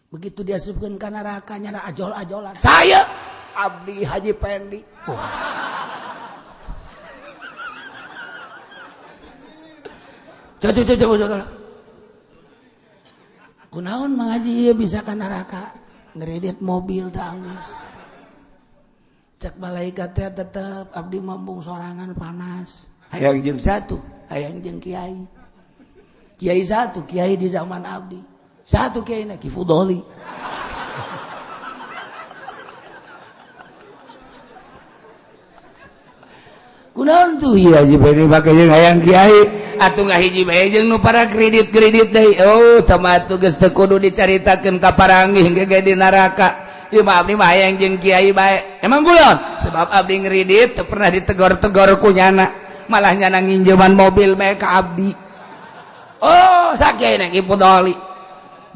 Begitu diasupkeun ka neraka nya ajol-ajolan. Saya abdi Haji Pendi. Coba. Kunaon Mang Haji bisa ka neraka ngredit mobil teh anggeus. Cek malaikat teh tetep abdi mambung sorangan panas. Hayang jeung satu, hayang jeung kiai. Kiai satu, kiai di zaman abdi. Satu kiai na Ki Fudoli. Kunaon tuh ieu Haji Pendi make jeung hayang kiai atuh ngahiji bae jeung nu para kredit-kredit deui. Oh, tamatu geus teu kudu dicaritakeun ka parangih ge di neraka. Ieu mah abdi mah hayang jeung kiai bae. Emang kulon sebab abdi ngredit teu pernah ditegor-tegor ku nyana. Malah nyana nginjeman mobil bae ka abdi. Oh, sakit nek Ki Fudoli.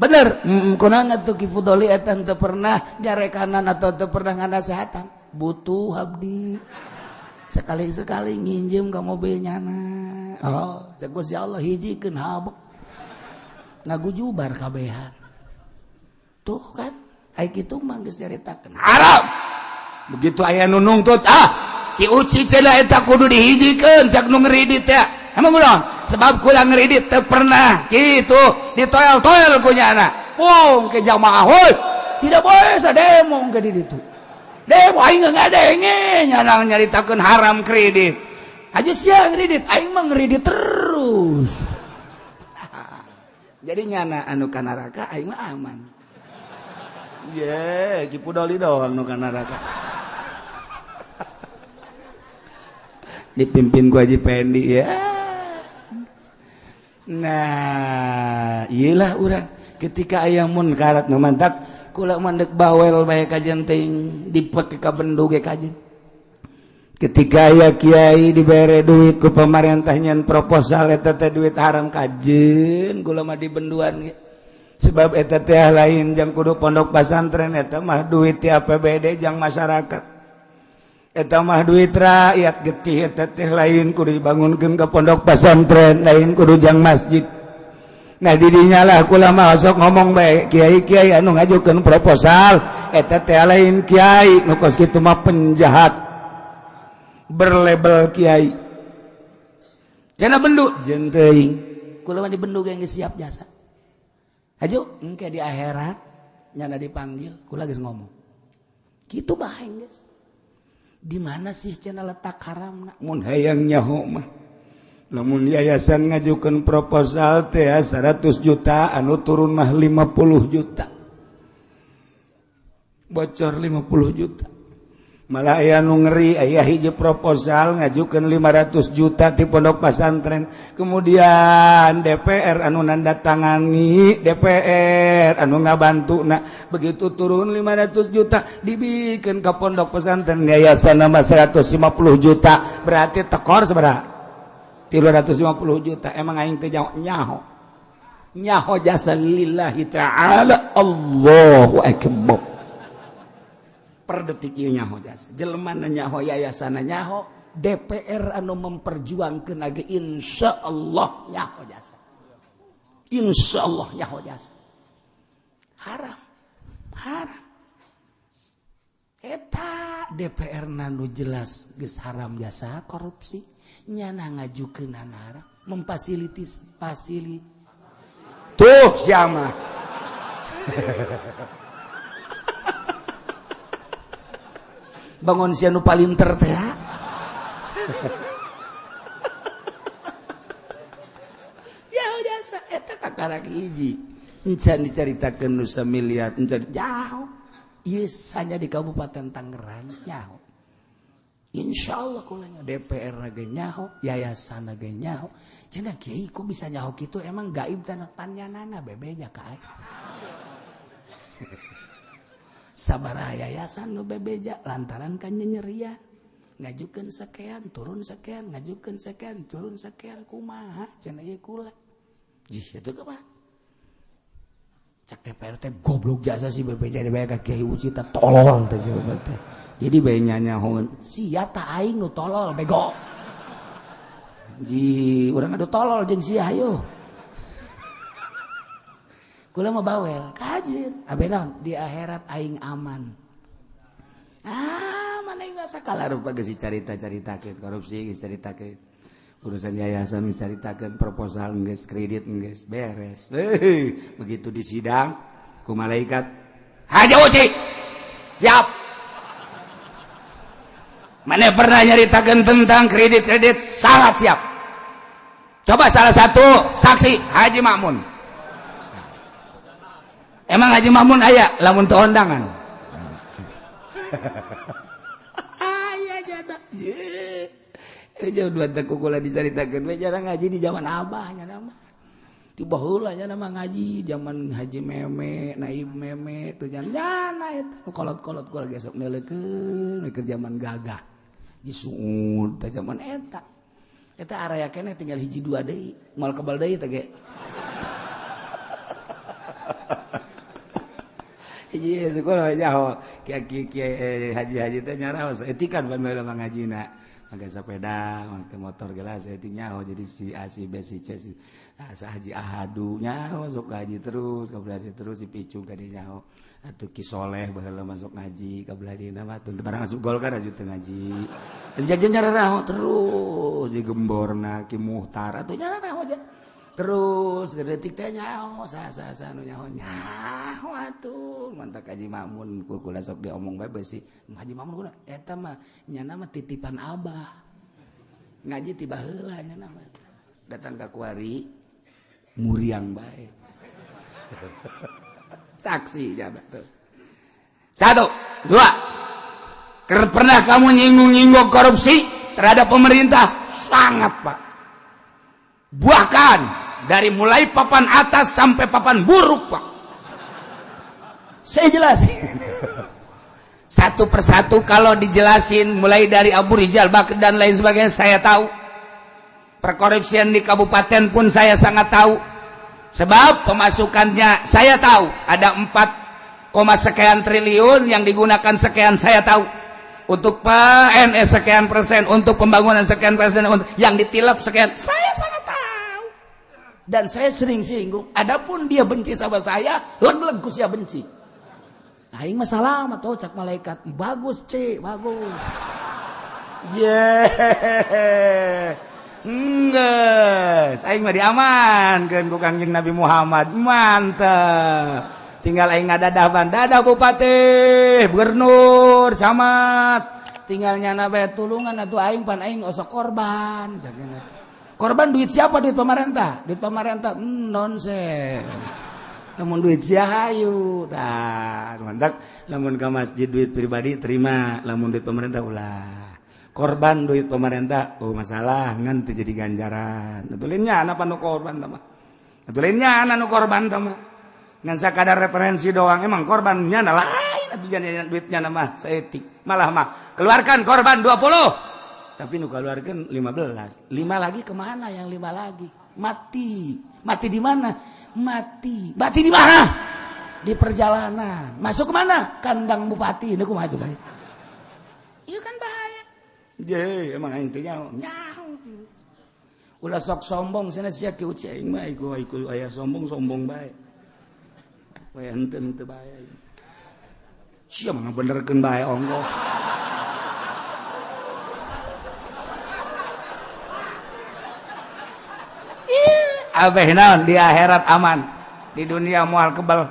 Bener, kunaon atuh Ki Fudoli eta teu pernah jarekanan atau teu pernah nganasehatan. Butuh abdi. Sekali-sekali nginjem ka mobil nyana. Oh, cek Gusti Allah hijikeun habek. Ngagujubar kabehan. Tuh kan, ai kitu mah geus nyaritakeun. Haram. Begitu aya nu nungtut, Ki Uci cenah eta kudu dihijikeun cak nu ngredit ya. Emang kulon sebab kula ngredit teu pernah kitu ditoel-toel ku nyana. Wong ke jamaah heuh. Tidak boleh sademo ke di ditu. Demo aing ngadenge nyana nyaritakeun haram kredit. Aja sia ngredit aing mah ngredit terus. Jadi nyana anu ka neraka aing mah aman. Ye, Ki Fudoli doang nu ka neraka. Dipimpin ku Haji Pendi ya. Nah, iyalah urang ketika aya munkarat nu mantap kula mandek bawel bae kajen teuing dipake ka bendu ge kajen. Ketika aya kiai dibere duit ku pamarentah nyen proposal eta teh duit haram kajen kula mah di benduan ge. Sebab eta teh lain jang kudu pondok pesantren eta mah duit ti APBD jang masyarakat. Eta mah duit rakyat getih eta teh lain kudu dibangunkeun ka pondok pesantren lain kudu jang masjid. Nah di dinya lah kula mah sok ngomong bae kiai-kiai anu ngajukeun proposal eta teh lain kiai nu kos kitu mah penjahat berlabel kiai. Cenah bendu jeung teuing kula mah di bendu ge geus siap jasa. Ajo engke di akhirat nyana dipanggil kula geus ngomong. Kitu bae geus. Di mana sih cenah letak haramna? Mun hayang nyaho mah. Lamun yayasan ngajukeun proposal teh 100 juta, anu turun mah 50 juta. Bocor 50 juta. Malah aya nu ngeri, aya hiji proposal ngajukeun 500 juta di pondok pesantren. Kemudian DPR anu nandatangani, DPR anu ngabantuna. Begitu turun 500 juta dibikeun ka pondok pesantren yayasan nama 150 juta. Berarti tekor sabaraha? 350 juta. Emang aing teh nyaho. Nyaho jasa lillahi ta'ala. Allahu akbar. Per detik ieu nyaho jasa. Jelema nyaho yayasan nyaho, DPR anu memperjuangkeun age insyaallah nyaho jasa. Insyaallah nyaho jasa. Haram. Haram. Eta DPR nanu jelas geus haram jasa korupsi. Nyana ngajukeun haram, memfasilitis tuh siapa bangun sia nu palinter teh ya jasa eta kakarak hiji encan dicaritakeun nu samiliar encan jauh ieu hanya di Kabupaten Tangerang nyaho insyaallah kulanya DPR ge nyaho yayasan ge nyaho cenah kiai kok bisa nyaho kitu emang gaib tanah panjanana bebega ka sabaraha yayasan nu bebeja lantaran kan nyerian ngajukeun sekean turun sekean ngajukeun sekean turun sekean kumaha cenah ieu kula jih eta kumaha cak DPR teh goblok jasa si bebeja dibayar ka Kiai Uci teh tolol teh teh jadi bae nyanyahoun sia tah aing nu tolol bego ji urang adu tolol jeung sia ayo kula mah bawel kajen abe naon di akhirat aing aman mana enggak sakala rupa geus carita-caritakeun korupsi geus caritakeun urusan yayasan geus caritakeun proposal geus kredit geus beres begitu di sidang ku malaikat Haji Uci siap mana pernah nyaritakeun tentang kredit sangat siap coba salah satu saksi Haji Makmun. Emang Haji Mamun aya lamun teu ondangan. Aya jada. Jauh dua teh kukula dicaritakeun we jarang ngaji di zaman Abah nya mah. Ti baheula nya mah ngaji zaman Haji Meme, Naib Meme teu nya eta kolot-kolot kula gesok neulekeun ke zaman Gagah. Di Suud teh zaman eta. Eta araya keneh tinggal hiji dua deui, moal kebal deui teh ge. Iya, sekolah jauh. Haji teh nyaraos etikan ban bae mah ngajina. Make sepeda, make motor gelas etik nyaho jadi si A si B si C si sa Haji Ahadu nyaho sok ngaji terus kabladi terus si Picung ka dieu nyaho. Atuh Ki Soleh baheula masuk ngaji kabladina mah teu barang asup Golkar aju teu ngaji. Jajan nyararaho terus di gemborna Ki Muhtar atuh nyararaho aja. Terus detik teh nyaho sa nu nyaho atuh mantap Haji Makmun kula sok diomong bae beusi Haji Makmun kuna eta mah nyana mah titipan Abah ngaji ti baheula nyana mah datang ka kuari muriang bae saksi jabat tuh 1 2 pernah kamu nyinggung korupsi terhadap pemerintah sangat Pak bahkan dari mulai papan atas sampai papan buruk Pak saya jelasin satu persatu kalau dijelasin mulai dari Abu Rizal Bakri dan lain sebagainya saya tahu perkorupsian di kabupaten pun saya sangat tahu sebab pemasukannya saya tahu ada 4, sekian triliun yang digunakan sekian saya tahu untuk PNS sekian persen untuk pembangunan sekian persen yang ditilap sekian saya sangat tahu dan saya sering singgung adapun dia benci sama saya leg-leg ku sia benci aing mah salamat tuh cak malaikat bagus bagus Enggeus aing mah diamankeun ku Kangjeng Nabi Muhammad mantep tinggal aing ngadadah dadah bupati gubernur camat tinggal nyana bae tulungan atuh aing pan aing osok korban korban duit siapa duit pemerintah nonsen namun duit Cihayu tah mantap lamun ka masjid duit pribadi terima lamun duit pemerintah ulah korban duit pemerintah masalah ngan teu jadi ganjaran atulinnya anak nu korban tah mah atulinnya anak nu korban tah mah ngan sakadar referensi doang emang korbannya lain atuh jangan duitnya mah saeutik malah mah keluarkan korban 20 tapi nu keluarkan 15 lagi kemana yang 5 lagi mati di mana mati di mana di perjalanan masuk kemana kandang bupati ini kumaha coba iya kan bahaya emang aing teh nyaho ulah sok sombong cenah sia Ki Uci aing mah iku aya sombong bae we henteu bae sia mah benerkeun bae ongko abeh naon di akhirat aman di dunia moal kebal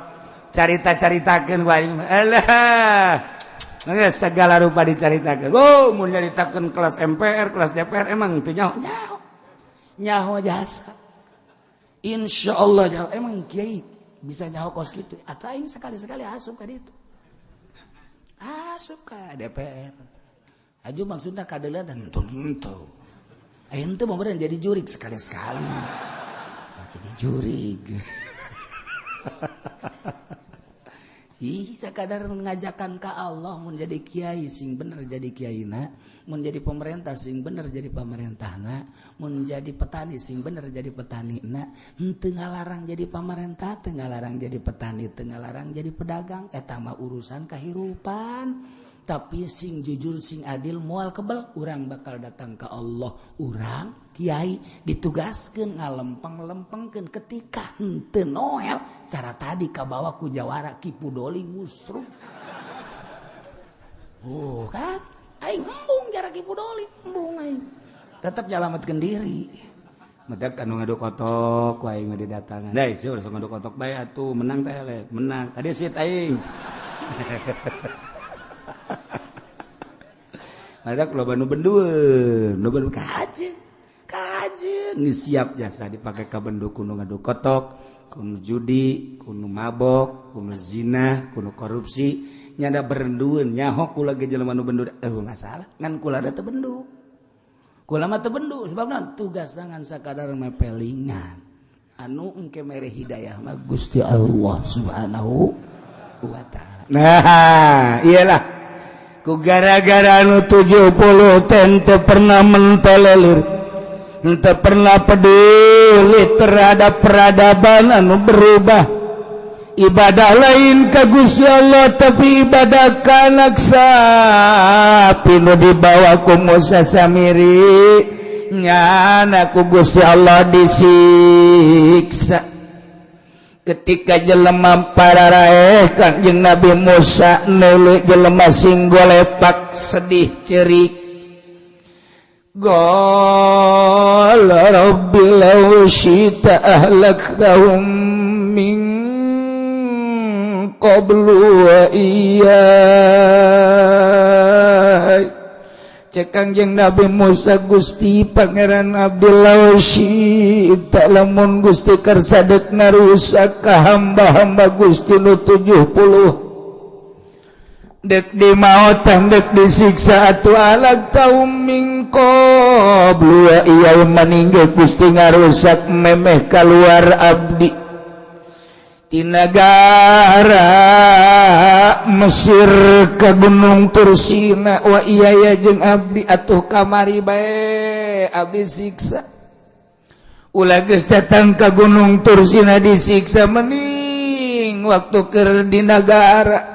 carita-caritakeun ku aing alah geus segala rupa dicaritakeun mun nyaritakeun kelas MPR kelas DPR emang teu nyaho jasa insyaallah jauh emang kiai bisa nyaho kos kitu atuh aing sekali-sekali asup ka ditu asup ka DPR aju maksudna kadeula dan henteu henteu mah bener jadi jurig sekali-sekali jadi jurig Sakadar ngajakan ka Allah menjadi kiai sing bener jadi kiaina, menjadi pemerintah sing bener jadi pemerintahna, menjadi petani sing bener jadi petanina, teu ngalarang jadi pemerintah, teu ngalarang jadi petani, teu ngalarang jadi pedagang, eta mah urusan kahirupan. Tapi sing jujur sing adil moal kebel urang bakal datang ke Allah, urang kiai ditugaskeun ngalempeng-lempengkeun ketika henteu Noel cara tadi kabawa ku jawara Ki Pudoli musruk. Oh kan aing embung jara Ki Pudoli embung aing tetep nyalametkeun diri. Medek anu ngadu kotok ku aing di datangan. Dai seueur sok ngadu kotok bae atuh menang teh le, menang. Tadi sit aing. Ada loba nu bendueun, nu bendu kajeun. Ini siap jasa dipakai ka bendu kudu ngadu kotok, kudu judi, kudu mabok, kudu zina, kudu korupsi, nyada berendueun nyaho kula ge jelema nu bendu. Masalah ngan kula da teu bendu. Kula mah teu bendu sebabna tugas ngan sakadar mepelingan. Anu engke mere hidayah mah Gusti Allah Subhanahu wa taala. Nah, iyalah. Ku gara-gara anu 70 teu pernah mentolerir, teu pernah peduli terhadap peradaban anu berubah. Ibadah lain ka Gusti Allah tapi ibadah ka anak sapi nu dibawa ku Musa Samiri nyana ku Gusti Allah disiksa. Ketika jelema pararaeh Kanjeng Nabi Musa neuleuh jelema sing golepak sedih ceurik. Qala rabbi law syi'ta ahlaktahum min qablu wa iyyai. Cek Kanjeng Nabi Musa Gusti Pangeran Abdullah syi'ta lamun Gusti kersa dek ngarusak ka hamba-hamba Gusti nu 70 dek dimaotan dek disiksa atuh alag taum min qablu wa iyyai maninggal Gusti ngarusak memeh kaluar abdi di negara Mesir ke Gunung Tursina wa iya jeung abdi atuh kamari bae abdi siksa. Ulah geus datang ka Gunung Tursina disiksa mending waktu keur di negara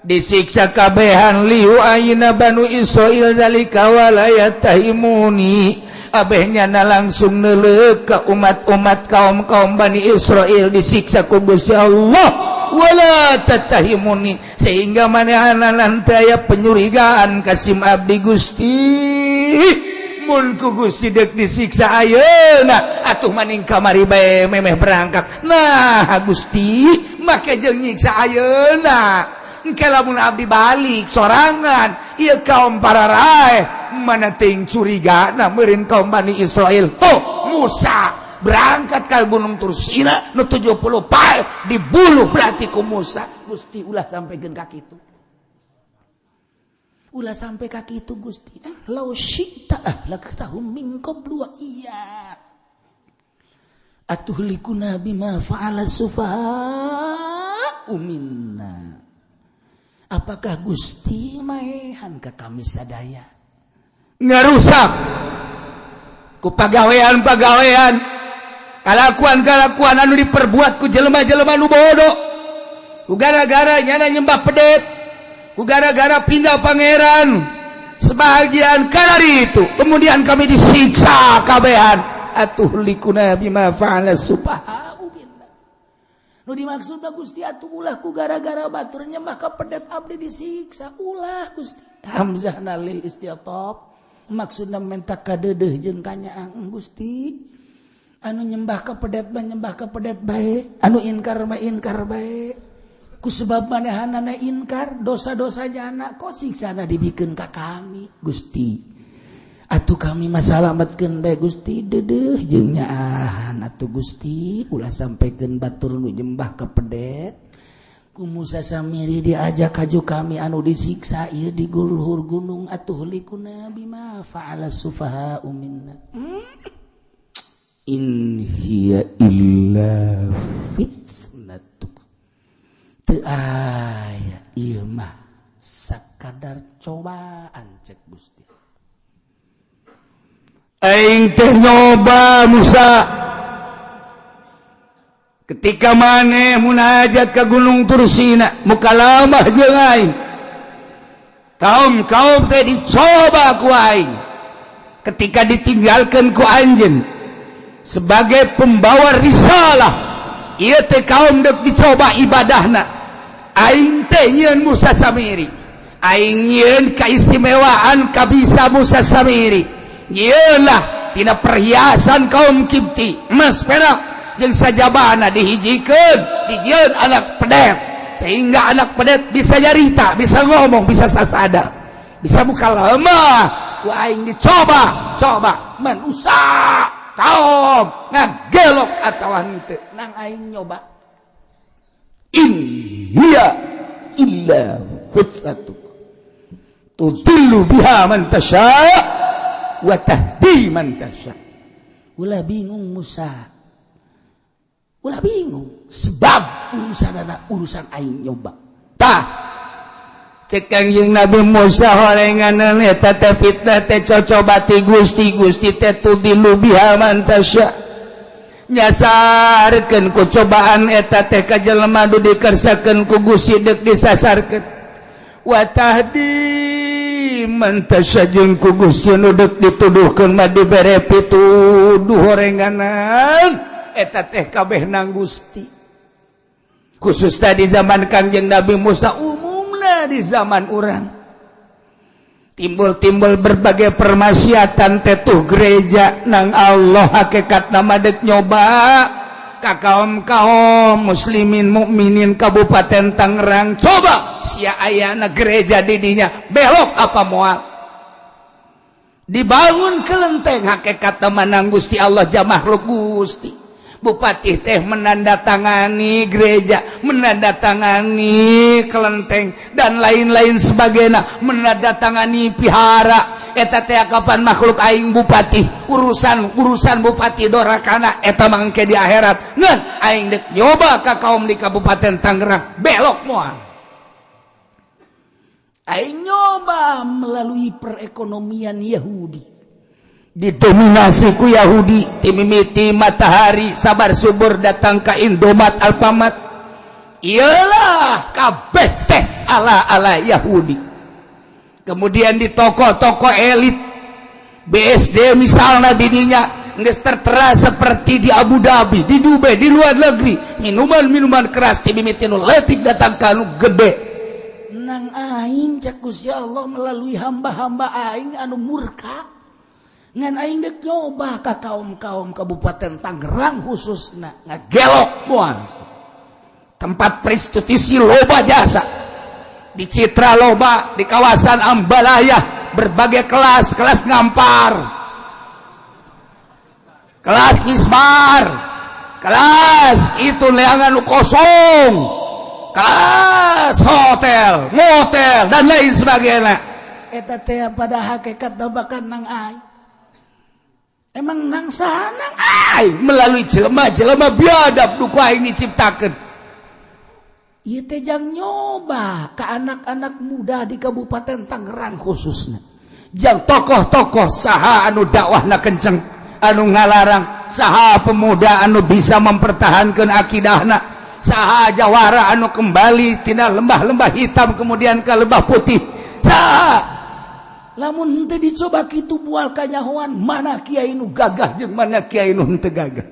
disiksa kabehan liu ayeuna Banu Israil zalika walayatahimuni. Abehnya langsung neuleuh ka umat-umat kaum-kaum Bani Israel disiksa ku Gusti Allah wala tatahimuni sehingga manehana teu aya penyurigaan kasim abdi Gusti mun ku Gusti deuk disiksa ayeuna atuh maning kamari bae memeh berangkat. Nah Gusti make jeung nyiksa ayeuna engke lamun abdi balik sorangan ieu kaum pararaeh mana ting curiga na meureun kaum Bani Israel. Musa berangkat ka Gunung Tursina nu 70 pae dibuluh berarti ku Musa. Gusti ulah sampekeun ka kitu. Ulah sampai ka kitu Gusti. Law syi'ta ahlaktahum min qablu wa iya. Atuhlikuna bima fa'ala sufaha minna. Apakah Gusti maehan ka kami sadaya ngarusak ku pagawean-pagawean kalakuan-kalakuan anu diperbuat ku jelema-jelema nu bodoh ku gara-gara nyana nyembah pedet ku gara-gara pindah pangeran sebagian kalari itu kemudian kami disiksa kabehan atuhlikuna bima fa'ala sufaha. Nu dimaksud Gusti atuh ulah ku gara-gara batur nyembah ka pedet abdi disiksa ulah Gusti. Hamzah nalil istiatab maksudna menta kadeudeuh jeung kanyaang Gusti. Anu nyembah ka pedet bae, anu inkar mah inkar bae. Ku sebab manehanana inkar dosa-dosa jana kok siksana dibikeun ka kami Gusti. Atuh kami masalametkeun bae Gusti deudeuh jeung nyaahan atuh Gusti ulah sampekeun batur nu nyembah ka pedet ku Musa Samiri diajak kaju kami anu disiksa ieu di luhur gunung atuh likuna bima fa'ala sufaha minna. In hiya illa fitnatuk teu aya ieu mah sakadar cobaan cek Gusti. Aing teh nyoba Musa ketika maneh munajat ka Gunung Tursina mukalamah jeung aing. Kaum teh dicoba ku aing ketika ditinggalkeun ku anjeun sebagai pembawa risalah. Ieu teh kaum deuk dicoba ibadahna. Aing teh nyieun Musa Samiri. Aing nyieun kaistimewaan kabisa Musa Samiri. Nyieunlah tina perhiasan kaum Kipti, emas perak jeung sajabana dihijikeun, dijieun anak pedet sehingga anak pedet bisa nyarita, bisa ngomong, bisa sasada, bisa mukalamah. Ku aing dicoba manusia kaum ngagelok atawa henteu nang aing nyoba. In hiya illa fitnatu tudillu biha man tasya' wa tahdi man tasya'. Ulah bingung Musa, ulah bingung sebab urusan aing nyoba. Tah cek Kangjeng Nabi Musa horenganan eta teh fitnah teh cocoba ti Gusti teh tudillu biha man tasya'. Nyasarkeun ku cobaan eta teh ka jelema nu dikersakeun ku Gusti deuk disasarkeun. Wa tahdi man tasya' jeung ku Gusti nu deuk dituduhkeun mah dibere pituduh horenganan eta teh kabeh nang Gusti. Khususna di zaman Kangjeng Nabi Musa, umumna di zaman urang timbul berbagai permaksiatan tetuh gereja nang Allah hakikat nama dek nyoba ka kaum muslimin mukminin Kabupaten Tangerang. Coba sia ayana gereja didinya belok apa moal dibangun kelenteng hakikat nama nang Gusti Allah jamah makhluk Gusti. Bupati teh menandatangani gereja, menandatangani kelenteng dan lain-lain sebagainya, menandatangani pihara. Eta teh kapan makhluk aing bupati, urusan bupati dorakana eta mangke di akhirat. Ngan aing dek nyoba ka kaum di Kabupaten Tangerang belok moal. Aing nyoba melalui perekonomian Yahudi. Didominasi ku Yahudi, timimiti matahari sabar subur datang ka Indomat Alfamart. Iyalah kabeh teh ala Yahudi. Kemudian di toko-toko elit BSD misalnya didinya geus tertera seperti di Abu Dhabi, di Dubai, di luar negeri, minuman keras timimiti nu leutik datang ka anu gede. Nang aing cak Gusti Allah melalui hamba-hamba aing anu murka. Ngan aing dek nyoba ka kaum Kabupaten Tangerang khususna ngagelok moal. Tempat prostitusi loba jasa, di Citra loba, di kawasan Ambalaya berbagai kelas ngampar, kelas misbar, kelas itu leangan kosong, kelas hotel, motel dan lain sebagainya. Eta teh pada hakikat babakan nang aing. Emang nang sanang aing melalui jelema biadab nu ku aing diciptakeun. Ieu teh jang nyoba ka anak-anak muda di Kabupaten Tangerang khususna. Jang tokoh-tokoh saha anu dakwahna kenceng, anu ngalarang, saha pemuda anu bisa mempertahankan akidahna, saha jawara anu kembali tina lembah-lembah hitam kemudian ke lembah putih. Saha lamun henteu dicoba kitu bual kanyahoan mana kiai nu gagah jeung mana kiai nu henteu gagah.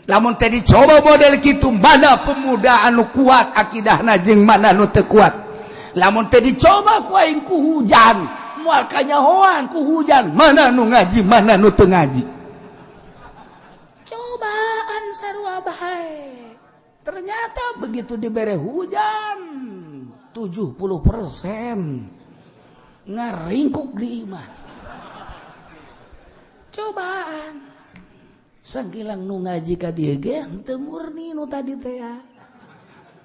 Lamun teh dicoba model kitu mana pemuda anu kuat akidahna jeung mana nu teu kuat. Lamun teh dicoba ku aing ku hujan moal kanyahoan ku hujan mana nu ngaji mana nu teu ngaji. Cobaan sarua bae. Ternyata begitu dibere hujan 70% ngaringkuk di iman. Cobaan sangkilang nu ngaji ka dieu ge henteu murni nu tadi teh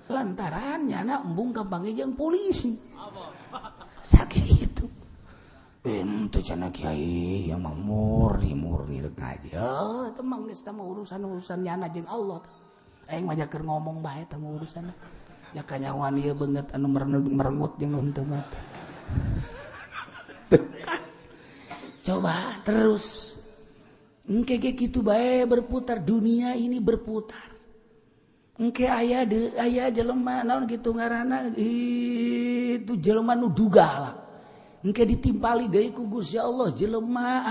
lantaran nyana embung kampange jeung polisi sakitu. Teu cenah kiai yang mah murni rek ngaji. Teu mah geus teh urusan nyana jeung Allah. Aing mah keur ngomong bae teh urusanna. ya kanyawan ieu beungeut anu merengut jeung nu teu mah. Coba terus engke ge kitu bae berputar, dunia ini berputar. Engke aya jelema naon kitu ngaranna itu jelema nu dugalah. Engke ditimpali deui ku Gusti Allah jelema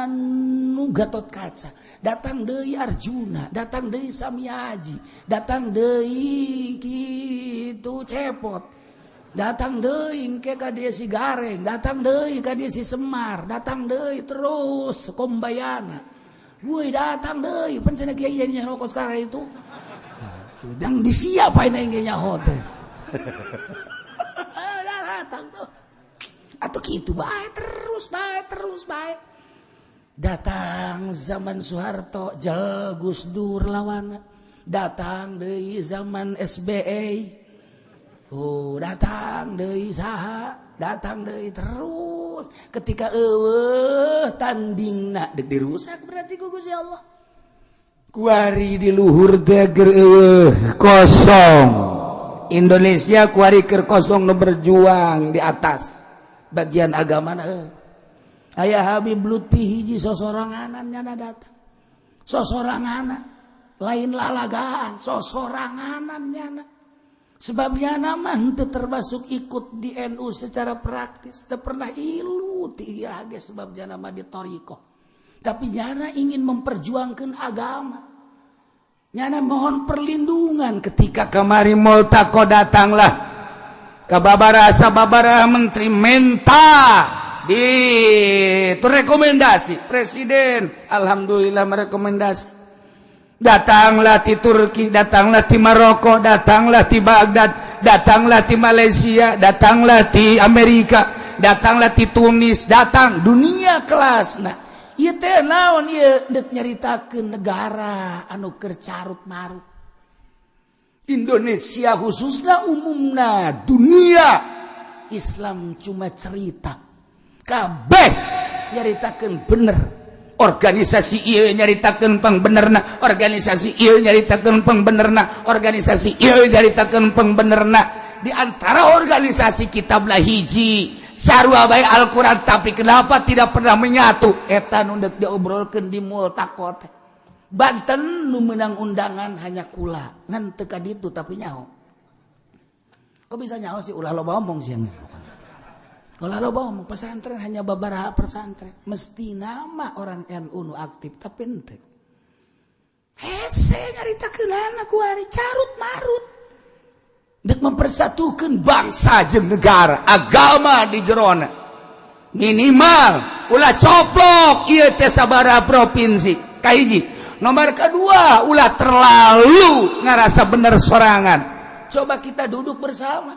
anu Gatot Kaca, datang deui Arjuna, datang deui Samyaji, datang deui kitu Cepot, datang deui engke ka dieu si Gareng, datang deui ka dieu si Semar, datang deui terus Kombayana. Woi datang deui pan cenah kieu nya rokok sekarang itu. Dan disiapa ini nya hotel. Datang tuh. Atau gitu baik terus baik. Datang zaman Soeharto jel Gus Dur lawana. Datang deui zaman SBY. Datang deui saha, datang deui terus. Ketika tandingna deuk dirusak berarti ku Gusti Allah. Kuari di luhur teh kosong. Indonesia kuari keur kosong nu berjuang di atas. Bagian agama aya Habib Lutfi hiji sosoranganan nyana datang. Sosoranganan lain lalagaan, sosoranganan nyana. Sebab nyana mah teu termasuk ikut di NU secara praktis, teu pernah ilu ti ieu ge sebab nyana mah di thariqah. Tapi nyana ingin memperjuangkan agama. Nyana mohon perlindungan ketika kamari multaqo datanglah sababaraha menteri minta itu rekomendasi presiden, alhamdulillah merekomendasi. Datanglah di Turki, datanglah di Maroko, datanglah di Baghdad, datanglah di Malaysia, datanglah di Amerika, datanglah di Tunis, datang dunia kelas. Nah, ieu teh naon ieu deuk nyaritakeun negara anu keur carut marut. Indonesia khususnya umumna dunia Islam cuma cerita kabeh nyaritakeun bener, organisasi ieu nyaritakeun pangbenerna, organisasi ieu nyaritakeun pangbenerna, organisasi ieu nyaritakeun pangbenerna. Di antara organisasi kitablah hiji sarua bae Al-Qur'an, tapi kenapa tidak pernah menyatu? Eta nu deuk diobrolkeun di multaqo teh. Banten nu menang undangan hanya kula ngan teu ka ditu tapi nyaho. Kok bisa nyaho sih ulah loba omong sih. Ulah loba omong pesantren hanya babaraha pesantren. Mesti nama orang NU nu aktif tapi henteu. Hese nyaritakeunana ku ari carut marut. Dek mempersatukeun bangsa jeung negara, agama di jerona. Minimal ulah coplok ieu teh sabaraha provinsi. Kahiji. Nomor kedua, ulah terlalu ngerasa bener sorangan. Coba kita duduk bersama.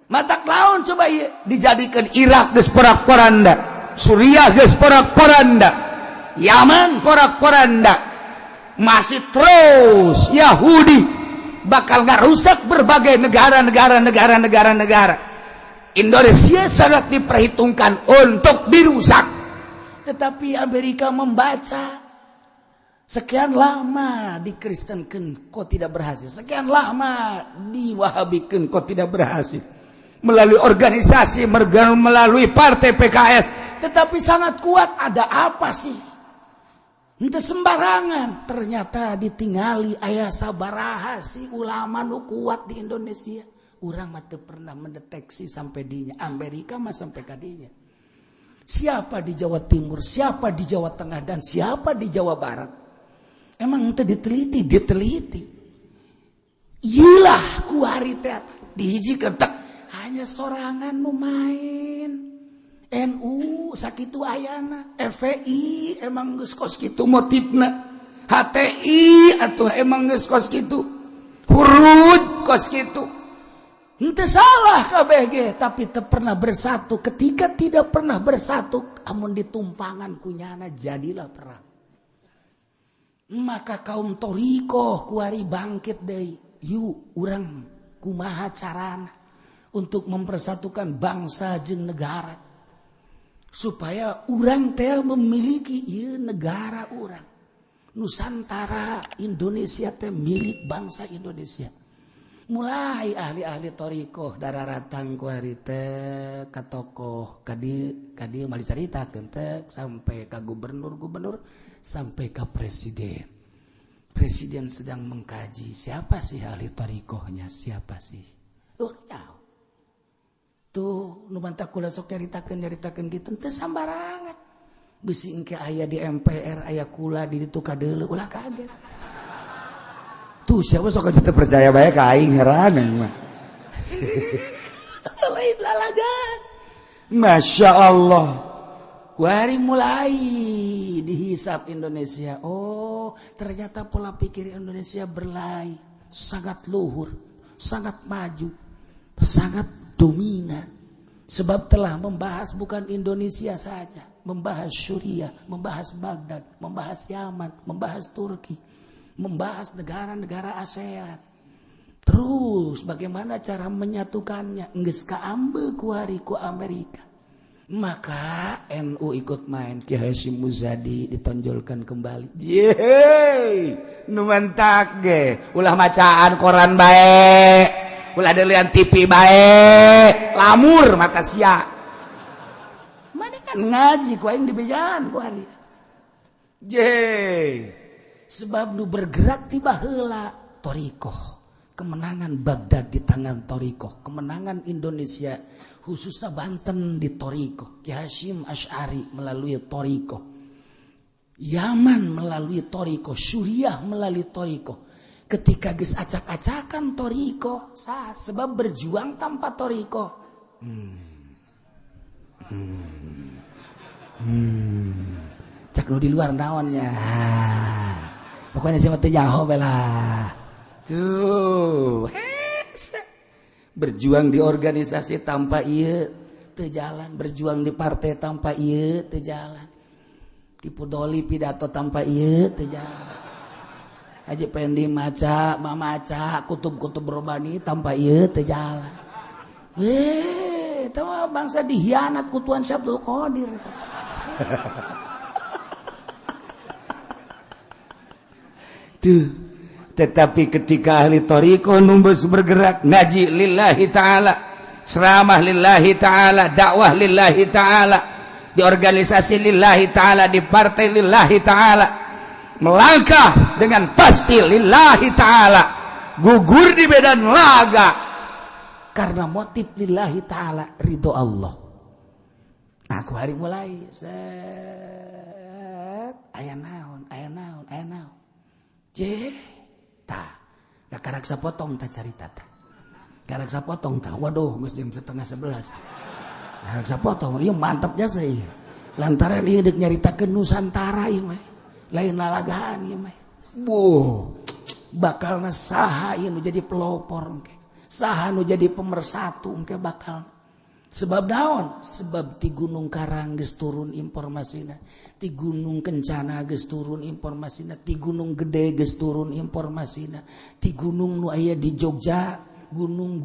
Matak laun coba dijadikan Irak geus porak-poranda, Suriah geus porak-poranda, Yaman porak-poranda. Masih terus Yahudi bakal ngarusak berbagai negara. Indonesia sangat diperhitungkan untuk dirusak. Tetapi Amerika membaca sekian lama dikristenkeun kok tidak berhasil. Sekian lama diwahabikeun kok tidak berhasil. Melalui organisasi, melalui partai PKS. Tetapi sangat kuat. Ada apa sih? Henteu sembarangan. Ternyata ditinggali aya sabaraha sih ulama nu kuat di Indonesia. Urang mah teu pernah mendeteksi sampai dinya. Amerika mah sampai ka dinya. Siapa di Jawa Timur, siapa di Jawa Tengah, dan siapa di Jawa Barat? Emang itu diteliti. Iyalah kuari teh dihiji kentek hanya sorangan nu main. NU sakitu ayana, FPI emang geus kos kitu motifna. HTI atuh emang geus kos kitu. Hurud kos kitu. Henteu salah kabeh ge, tapi teu pernah bersatu. Ketika tidak pernah bersatu, amun ditumpangan kunyana jadilah perang. Maka kaum thariqah kuari bangkit deui. Yuk urang kumaha carana untuk mempersatukan bangsa jeung negara supaya urang teh memiliki ieu negara urang. Nusantara Indonesia teh milik bangsa Indonesia. mulai ahli-ahli torikoh dararatang ku harita ka tokoh kadi mali caritakeun teh sampai ka gubernur sampai ka presiden sedang mengkaji siapa sih ahli torikohnya, siapa sih tuh nu mantap kula sok nyaritakeun kitu teu sambarangan bisi engke aya di MPR aya kula di ditu kadeuleu ulah kaget tuh siapa sok teu percaya bae ka aing heran mah lain lalagan Masya Allah kuari mulai dihisap Indonesia ternyata pola pikir Indonesia berlai sangat luhur sangat maju sangat dominan sebab telah membahas bukan Indonesia saja, membahas Suriah, membahas Baghdad, membahas Yaman, membahas Turki, membahas negara-negara ASEAN. Terus bagaimana cara menyatukannya? Geus kaambeul ku hari ku Amerika. Maka NU ikut main, Kiai Hasyim Muzadi ditonjolkan kembali. Yeay, nu mentak ge, ulah macaan koran bae. Ulah deulean TV bae, lamur mata sia. Mana kan ngaji ku aing dibejaan ku hari. Sebab nu bergerak ti baheula torikoh. Kemenangan Baghdad di tangan torikoh, kemenangan Indonesia khususnya Banten di torikoh. Ki Hasyim Asy'ari melalui torikoh. Yaman melalui torikoh, Suriah melalui torikoh. Ketika geus acak-acakan toriko sebab berjuang tanpa toriko cak nu di luar naonnya pokoknya siapa teh nyaho bela tuh berjuang di organisasi tanpa ieu teu jalan berjuang di partai tanpa ieu teu jalan tipu doli pidato tanpa ieu teu jalan aja pengen dimaca, mamaca, kutub-kutub robani tanpa ieu teu jalan. Teu bangsa dihianat ku Tuan Syabdul Qadir. Tuh, tetapi ketika ahli thariqah numbus bergerak ngaji lillahi taala, ceramah lillahi taala, dakwah lillahi taala, di organisasi lillahi taala, di partai lillahi taala. Melangkah dengan pasti lillahi ta'ala gugur di medan laga karena motif lillahi ta'ala ridho Allah. Aku hari mulai aya naon karak sapotong tak carita karak sapotong tak waduh geus jam 10:30 karak sapotong ieu mantap jasa ieu lantaran ieu deuk nyaritakeun Nusantara ieu mah lain lalagaan ya mah bakal saha ieu nu jadi pelopor engke saha nu jadi pemersatu engke bakal sebab naon sebab ti Gunung Karang geus turun informasina ti Gunung Kencana geus turun informasina ti Gunung Gede geus turun informasina ti gunung nu aya di Jogja gunung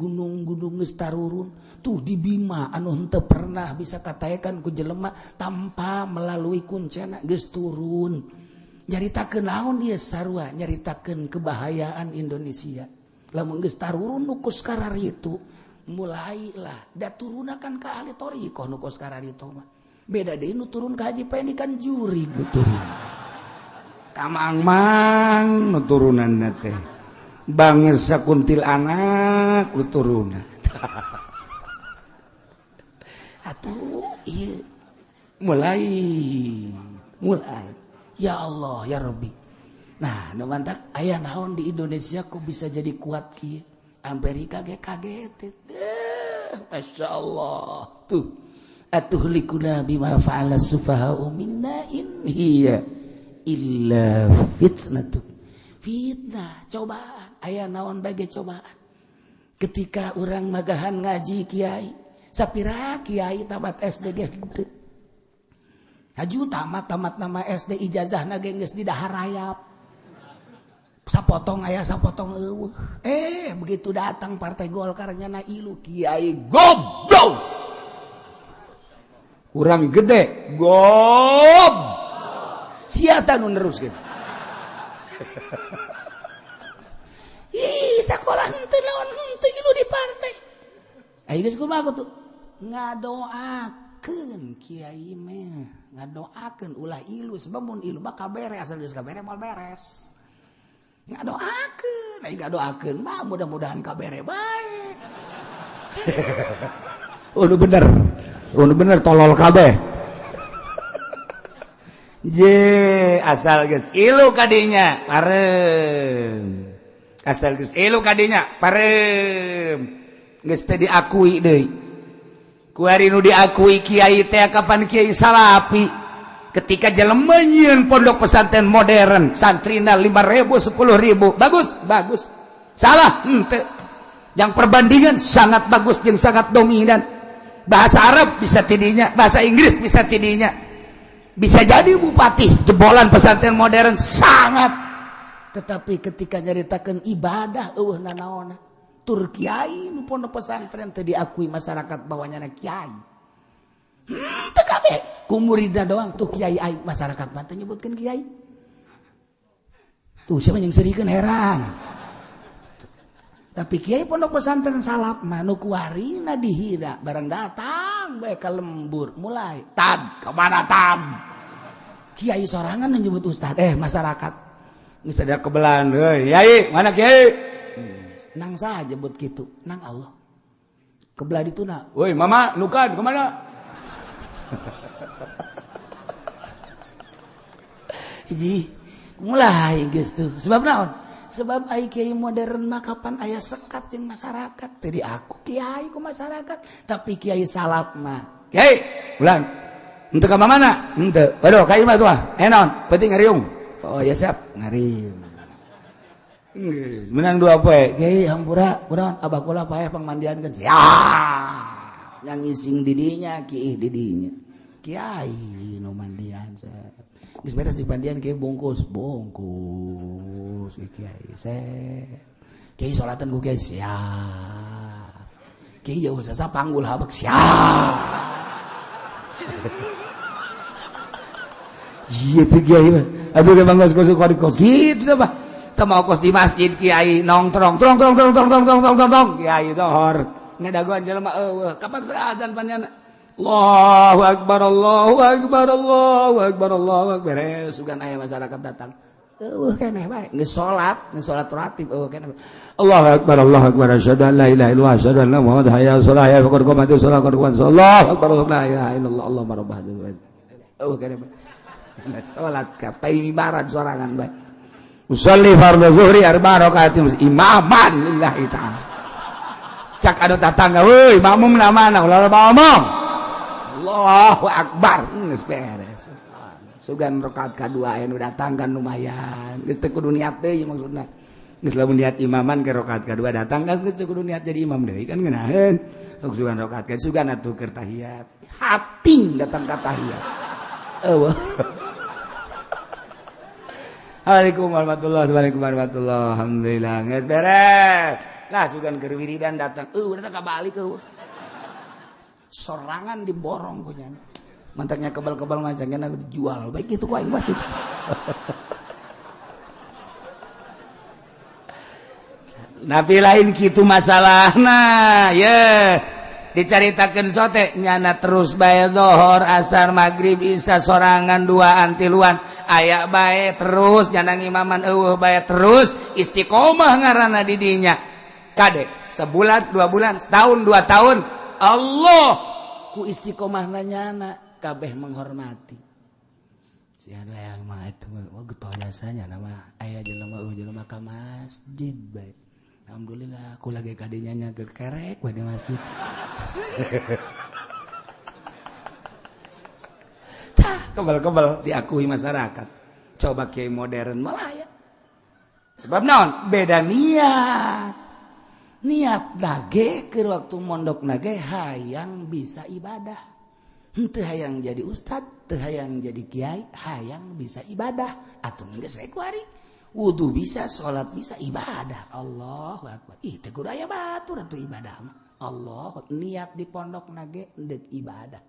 geus tarurun tuh di Bima anu henteu pernah bisa kataekan ku jelema tanpa melalui kuncena geus turun. Nyaritakeun naon ieu sarua nyaritakeun kebahayaan Indonesia lamun geus tarurun nu kos kararitu mulailah da turunakan ka ahli thariqah nu kos kararitu mah beda deui nu turun ka Haji Pendikan juri nu turun ka mang nu turunanna teh bangsa kuntil anak nu turunna atuh ieu mulai ya Allah ya Rabbi. Nah, nu mantap aya naon di Indonesia kok bisa jadi kuat kieu? Amerika ge kaget. Masya Allah. Tuh. Atuhlikuna bima fa'ala sufaha'u minna in hiya illa fitnatu. Fitnah, cobaan. Aya naon bage cobaan. Ketika orang magahan ngaji kiai, sapira kiai tamat SD ge haju tamat nama SD ijazahna ge geus di dahar rayap. Sapotong aya sapotong eueuh. Begitu datang partai Golkar nya ilu kiai goblok. Kurang gede gob. Sia ta nu neruskeun. sekolah henteu naon henteu ilu di partai. Ai geus kumaha tuh? Ngadoakeun kiai mah, ngadoakeun ulah ilu sebab mun ilu mah kabere asal geus kabere moal beres. Ngadoakeun, ai ngadoakeun mah mudah-mudahan kabere bae. Udah bener tolol kabeh. Je asal geus ilu kadinya parem. Asal geus ilu kadinya parem. Geus teu diakui deui. Ku ari nu diakui kiai teh kapan kiai Salapi. Ketika jelema nyieun pondok pesantren modern, santrina 5.000 10.000. Bagus. Salah henteu. Yang perbandingan sangat bagus jeung sangat dominan. Bahasa Arab bisa tidinya, bahasa Inggris bisa tidinya. Bisa jadi bupati jebolan pesantren modern sangat. Tetapi ketika nyaritakeun ibadah eueuh nanaonna, tur kiai nu pondok pesantren teu diakui masyarakat bawahnya kiai. Teu kabeh ku muridna doang tuh kiai aing masyarakat mah teu nyebutkeun kiai. Tuh siapa yang serikeun heran. Tapi kiai pondok pesantren salap mah nu kuarina dihida barang datang bae ka lembur mulai tad kemana tam kiai sorangan nu nyebut ustad masyarakat geus ada kebelan euy yai mana kiai nang saja nyebut kitu nang Allah kebelah dituna woi mama nukan kemanaiji mulai geus tuh sebab naon. Sebab ai kiai modern mah kapan aya sekat jeung masyarakat. Tadi aku kiai ku masyarakat, tapi kiai salap mah. Kiai, ulang. Henteu ka mana? Henteu. Waduh, ka imah tuh. Naon? Penting ngariung. Oh, ya siap, ngariung. Geus, menang 2 poe. Kiai hampura, kunaon? Abah kula paeh pangmandiankeun. Siap. Yang ngising didinya, kiai didinya. Kiai nu mandian saya. Geus beres di pandian kiai bungkus. Kiai salatan ku kiai siap. Kiai jauh sasa panggul habak siap. Gitu kiai mah. Aduh ke bangkos kos gitu apa? Teu mau kos di masjid kiai nongkrong kiai dohor. Ngadaguan jelema eueuh. Kapan azan panjana? Allahu akbar Allahu akbar Allahu akbar Allahu akbar. Sugan aya masyarakat datang. Keneh bae geus salat ratib keneh Allahu akbar asyhadu an la ilaha illallah asyhadu anna muhammadar hayya 'alas shalah ya faqad qamatu shalah qad qamatu Allahu akbar la ilaha illallah Allahu rabbah keneh bae salat ka paimibaran sorangan bae usolli fardhu zuhri 4 rakaat imaman lillahi ta'ala cak anu tatangga euy makmumna mana ulah ngomong Allahu akbar geus beres sugan rakaat kadua anu datang kan lumayan geus teu kudu niat deui maksudna geus lamun niat imaman ke rakaat kadua datang geus teu kudu niat jadi imam deui kan ngeunaheun sugan rakaat ka sugan atuh keur tahiyat hating datang ka tahiyat eueuh Assalamualaikum warahmatullahi alhamdulillah geus beres nah sugan keur wiridan datang datang ka balik sorangan diborong ku nya mantaknya kebal-kebal macamnya dijual baik itu kok aing masih tapi lain kitu masalahna ya dicaritakeun sote nyana terus bae zuhur asar magrib isya sorangan 2 tiluan aya bae terus nyana imaman eueuh bae terus istiqomah ngaranna di dinya kade sebulan 2 bulan setahun 2 tahun Allah ku istiqomahna nyana kabeh menghormati. Si ada yang mah itu getol jasanya nama aya jelema ka masjid bae. Alhamdulillah ku lagi kadinya nya keur kerek bae di masjid. Tah kebal-kebal diakui masyarakat. Coba kiai modern malah ya. Sebab naon? Beda niat. Niat nage keur waktu mondok nage hayang bisa ibadah. Teu hayang jadi ustad, teu hayang jadi kiai, hayang bisa ibadah. Atuh geus bae kuari. Wudu bisa, salat bisa, ibadah. Allahu akbar. Ih teu kudu aya batur atuh ibadah mah. Allah niat di pondok nage deuk ibadah.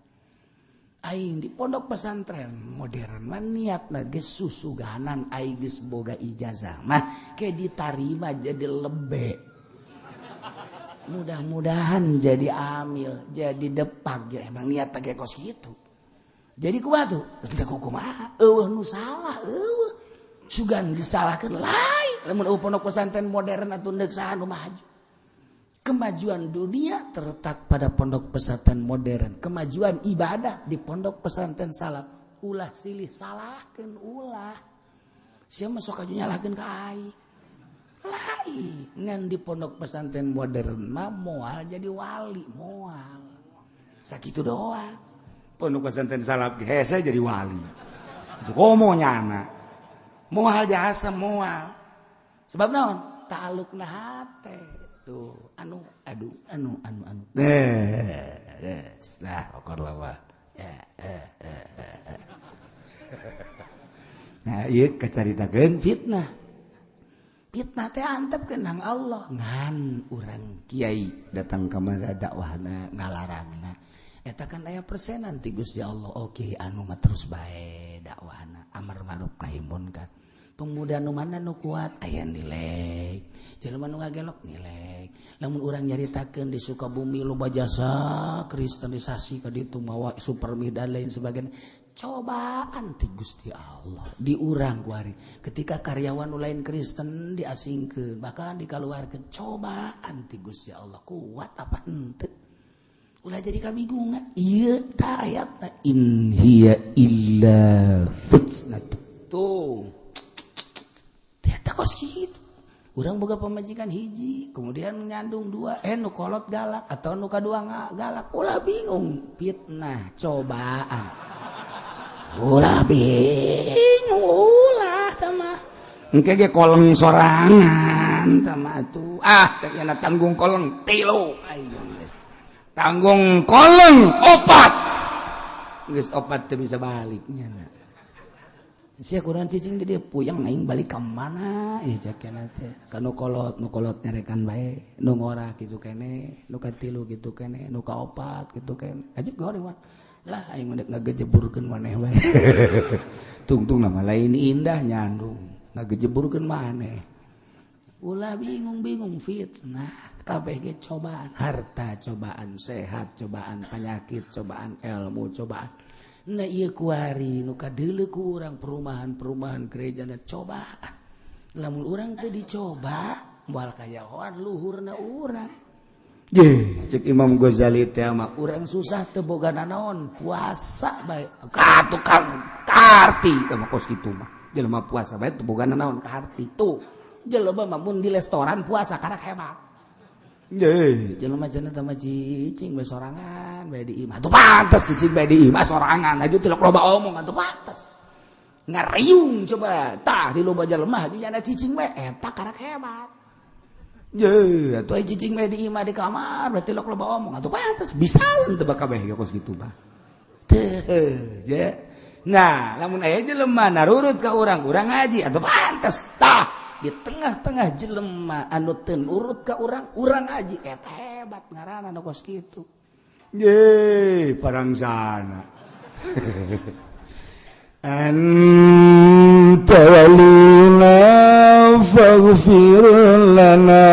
aing di pondok pesantren modern mah niatna geus susuganan aing geus boga ijazah mah ke diterima jadi lebe. Mudah-mudahan jadi amil, jadi depak ya emang niatna ge kos kitu. Jadi kumaha tuh? Teu kumaha? Eueuh nu salah, eueuh. Sugan disalahkeun lain. Lamun pondok pesantren modern atuh deuk saha nu maju. Kemajuan dunia terletak pada pondok pesantren modern. Kemajuan ibadah di pondok pesantren salaf. Ulah silih salahkeun ulah. Sia mah sok aju nyalahkeun ka aing. Lain ngan di pondok pesantren modern mah moal jadi wali moal. Sakitu doang. Pondok pesantren salaf ge hese jadi wali. Itu komo nyana. Moal jasa moal. Sebab naon? Ta'alluqna hate. Tuh, anu. Nah, pokoknya lah. Nah, iya kecaritakeun Fitnah teh antep kenang Allah. Ngan urang kiai datang ke mana dakwahna ngalarangna. Eta kan aya persenan ti Gusti Allah. Oke, anu mah terus bae dakwahna. Amar ma'ruf nahi munkar. Pemuda nu mana nu kuat aya nilai. Jelema nu ngagelok nilai. Lamun urang nyaritakeun di Sukabumi loba jasa kristenisasi ka ditu mawa supermi dan lain sebagainya. Cobaan ti Gusti Allah di urang kuari. Ketika karyawan nu lain Kristen diasingkeun, bahkan dikaluarkeun cobaan ti Gusti Allah. Kuat apa henteu? Ulah jadi kabingungan. Ieu ta ayatna in hiya illa fitnatun. Tuh. Ternyata kos gitu. Urang boga pamajikan hiji, kemudian nyandung dua, nu kolot galak atau nu kadua galak. Ulah bingung, fitnah, cobaan. Ulah bingung, ulah tamah. Engke ge koleng sorangan tamah atuh. Ternyata tanggung koleng 3. Ayo geus. Tanggung koleng 4. Geus 4 teu bisa balik nya. Sia kurang cicing di dia puyang aing balik ka mana ya cakena teh. Ka nu kolot nyarekan bae, nu ngora kitu kene, nu katilu kitu kene, nu kaopat kitu kene. Aju goreng mah. Lah aing mah ngagejeburkeun maneh bae. Tungtung nama lain indah nyandung, ngagejeburkeun maneh. Ulah bingung fitnah, kabeh ge cobaan, harta cobaan, sehat cobaan, penyakit cobaan, ilmu cobaan. Nah iya kuari nu kadeuleu ku urang perumahan gerejana cobaan. Lamun urang teh dicoba moal kayahoan luhurna urang. Ye, cek Imam Ghazali teh mah urang susah teu boga nanaon puasa bae. Ka tukang karti teh mah kos kitu mah. Jelema puasa bae teu boga nanaon karti tuh. Jelema mah mun di restoran puasa karek hebat. Ye, jelema cenah teh mah cicing bae sorangan bae di imah. Atuh pantes cicing bae di imah sorangan aju tilok loba omong atuh pantes. Ngariung coba tah di loba jelema aju nyana cicing bae eta karek hebat. Ye, atuh cicing bae di imah di kamar berarti tilok loba omong atuh pantes bisaeun teu kabeh ge kos kitu mah. Teu, je. Nah, lamun aya jelema narurut ka urang ngaji atuh pantes tah. Di tengah-tengah jelema anu teu nurut ka urang aji eta hebat ngaranna nu kos kitu. Ye, parangsana. Anta walina faghfir lana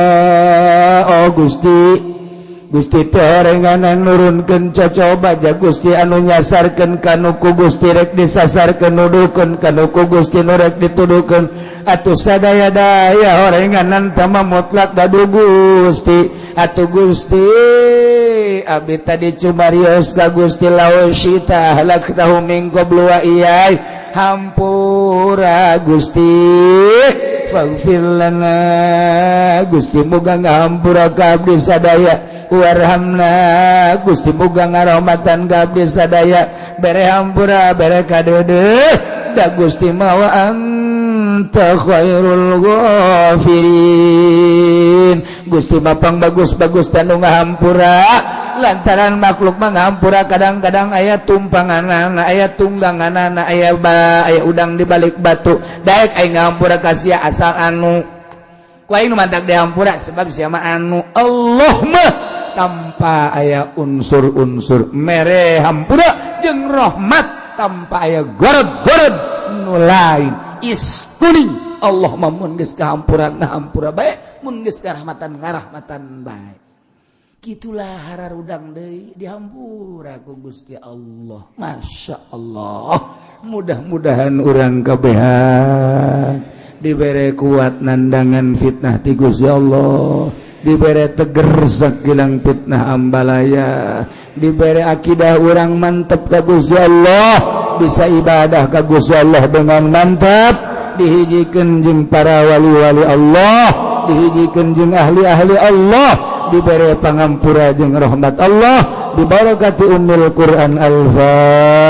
oh Gusti teh orenganan nurunkeun cocoba ja Gusti anu nyasarkeun kanu ku Gusti rek disasarkeun nuduhkeun kanu ku Gusti nu rek dituduhkeun atuh sadaya-daya orenganan tama mutlak dadu Gusti atuh Gusti abdi tadi cumarios ka Gusti lausita halak tahu min qablu wa iyai hampura Gusti faghfir lana Gusti muga ngahampura ka abdi sadaya warhamna Gusti muga ngarahmatan ka abdi sadaya bere hampura bere kadeudeut da Gusti mawa anta khairul ghafirin Gusti mapang bagus-bagus tanu ngahampura lantaran makhluk mah ngahampura kadang-kadang aya tumpanganana aya tungganganana aya udang di balik batu daek aya ngahampura ka sia asal anu ku aing nu mantak dihampura sebab sia mah anu Allah mah tanpa aya unsur-unsur mere hampura jeung rahmat tanpa aya gorod-gorod nu lain iskuning Allah mamun geus kahampuran ngahampura bae mun geus karahmatan ngarahmatan bae gitulah hararudang deui dihampura ku Gusti Allah. Masya Allah, mudah-mudahan urang kabehan dibere kuat nandangan fitnah ti Gusti Allah, dibere teger sakilang fitnah ambalaya, dibere akidah urang mantep ka Gusti Allah, bisa ibadah ka Gusti Allah dengan mantap, dihijikeun jeung para wali-wali Allah, dihijikeun jeung ahli-ahli Allah, diberi pangampura jeung rahmat Allah, dibarakati ummul Quran. Al-Fatihah.